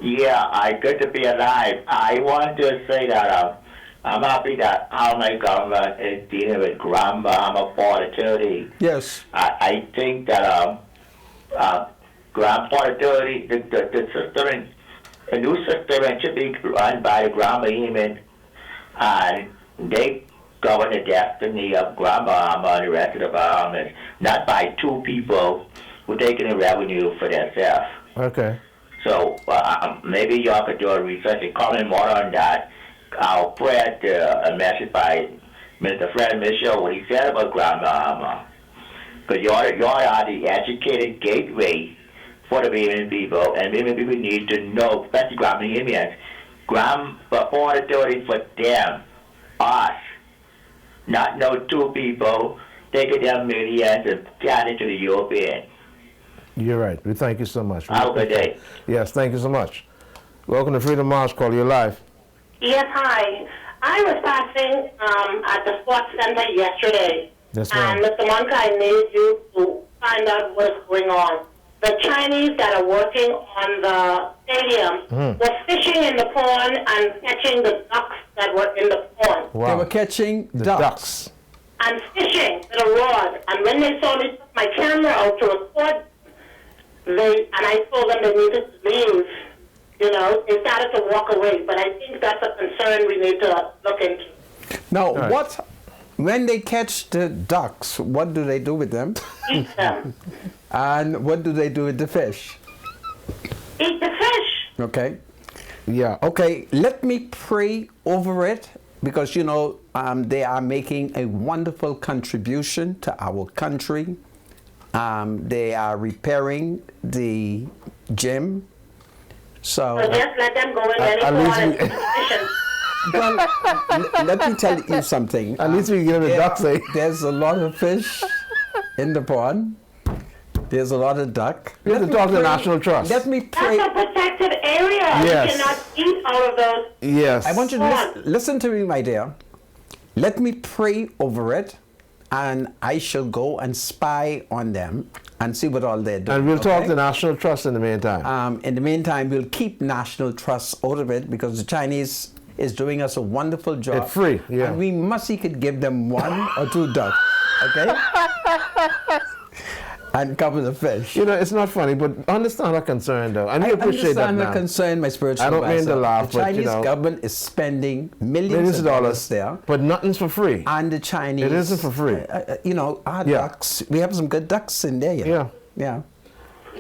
Yeah, I good to be alive. I want to say that I'm happy that how my government is dealing with grandma portability. Yes. I think that grandma portability, the system, a new system should be run by the grandma human, and they govern the destiny of grandma and the rest of the government, not by two people who taking the revenue for themselves. Okay. So maybe y'all could do a research and comment more on that. I'll spread a message by Mr. Fred Mitchell, what he said about grandma. Because y'all are the educated gateway for the Indian people, and Indian people need to know, especially grandma Indians, grandma affordability for them, us, not no two people taking their millions and carrying to the European. You're right. We thank you so much. Have a good day. Yes, thank you so much. Welcome to Freedom March, call you live. Yes, hi. I was passing at the sports center yesterday. Yes, ma'am. And Mr. Monka, I need you to find out what's going on. The Chinese that are working on the stadium were fishing in the pond and catching the ducks that were in the pond. Wow. They were catching ducks. And fishing with a rod. And when they saw me put my camera out to record, I told them they needed to leave. You know, they started to walk away. But I think that's a concern we need to look into. Now, when they catch the ducks, what do they do with them? Eat them. And what do they do with the fish? Eat the fish. Okay. Yeah. Okay, let me pray over it, because, you know, they are making a wonderful contribution to our country. They are repairing the gym. So just let them go in any well, let me tell you something. At least we give them a duck say. There's a lot of fish in the pond. There's a lot of duck. You have to talk to the National Trust. Let me pray. That's a protected area. Yes. You cannot eat all of those. Yes. I want you to listen to me, my dear. Let me pray over it, and I shall go and spy on them and see what all they're doing. And we'll talk to National Trust in the meantime. In the meantime, we'll keep National Trust out of it, because the Chinese is doing us a wonderful job. It's free, yeah. And we must could give them 1 or 2 ducks, okay? And cover the fish. You know, it's not funny, but understand our concern, though. And we appreciate that. I understand the concern, my spiritual advisor. I don't mean to laugh, the but Chinese you know, government is spending millions of dollars there. But nothing's for free. And the Chinese... It isn't for free. You know, our ducks, we have some good ducks in there, you know? Yeah.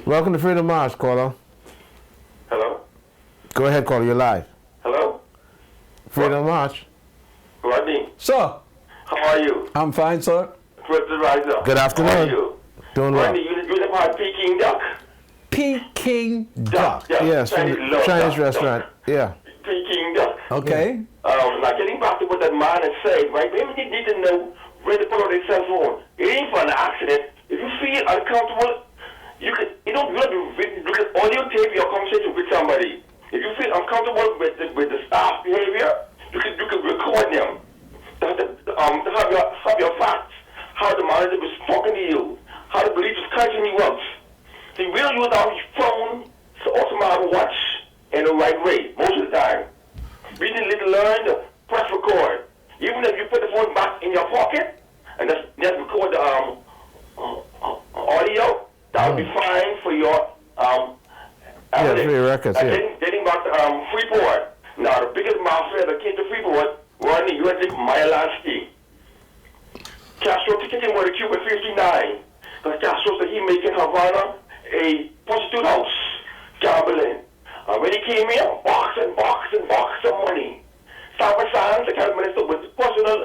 Welcome to Freedom March, caller. Hello? Go ahead, caller, you're live. Hello? Freedom March. Rodney. Sir. How are you? I'm fine, sir. First advisor. Good afternoon. How are you? Doing well. Rodney, you live on Peking duck? Peking duck. Yes, from the Chinese restaurant. Yeah. Peking duck. Okay. Now getting back to what that man has said, right? Maybe they need to know where to put on their cell phone. It ain't for an accident. If you feel uncomfortable, you can audio tape your conversation with somebody. If you feel uncomfortable with the staff behavior, you can record them. To have your facts, how the manager was talking to you, how the police was catching you up. So we'll use our phone to also have a watch in the right way most of the time. We need to learn to press record. Even if you put the phone back in your pocket and just record the audio, That would be fine for your yeah, for your records, yeah. Getting back to Freeport. Now, the biggest mafia that came to Freeport were in the U.S. Myalansky. Castro took him with a Cuba 59. Because Castro said he making Havana a prostitute house, gambling. When he came here, box and of money. Samba Sands, the cabinet minister, was personal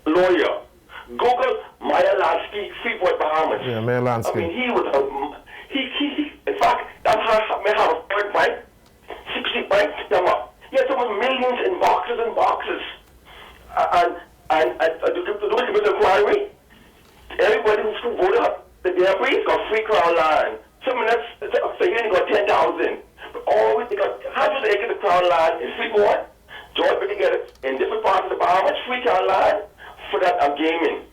lawyer. Google Myalansky, Freeport, Bahamas. Yeah, Myalansky. I mean, he was in fact, that's how I have a third bank, 60 banks, he had so much millions in boxes and boxes. And to do the inquiry, everybody who voted up, the Debris got free crown land. Some minutes, so he only got 10,000. But always they got hundreds of acres of crown land in Freeport. George put together in different parts of the Bahamas, free crown land for that gaming.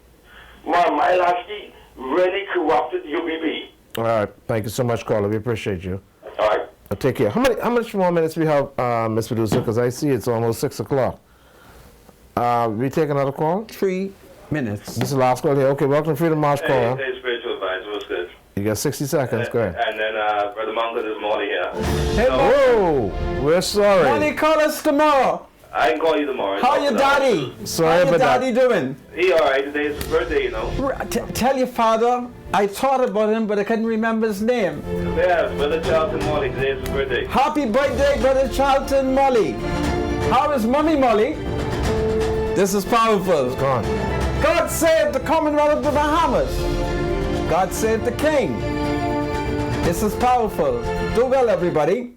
Myalansky really corrupted UBB. All right. Thank you so much, caller. We appreciate you. All right. Take care. How much more minutes we have, Ms. Producer? Because I see it's almost 6 o'clock. We take another call? 3 minutes. This is the last call here. Okay, welcome to Freedom March call. Hey, spiritual advisor, what's good? You got 60 seconds. Go ahead. And then Brother Monk, this is Molly here. Hey, Whoa! We're sorry. Molly, call us tomorrow. I can call you tomorrow. How your daddy? Sorry How your about that. daddy doing? He alright, today is his birthday, you know. Tell your father, I thought about him, but I couldn't remember his name. Yeah, Brother Charlton Molly, today is his birthday. Happy birthday, Brother Charlton Molly. How is Mommy Molly? This is powerful. It's gone. God save the Commonwealth of the Bahamas. God save the King. This is powerful. Do well, everybody.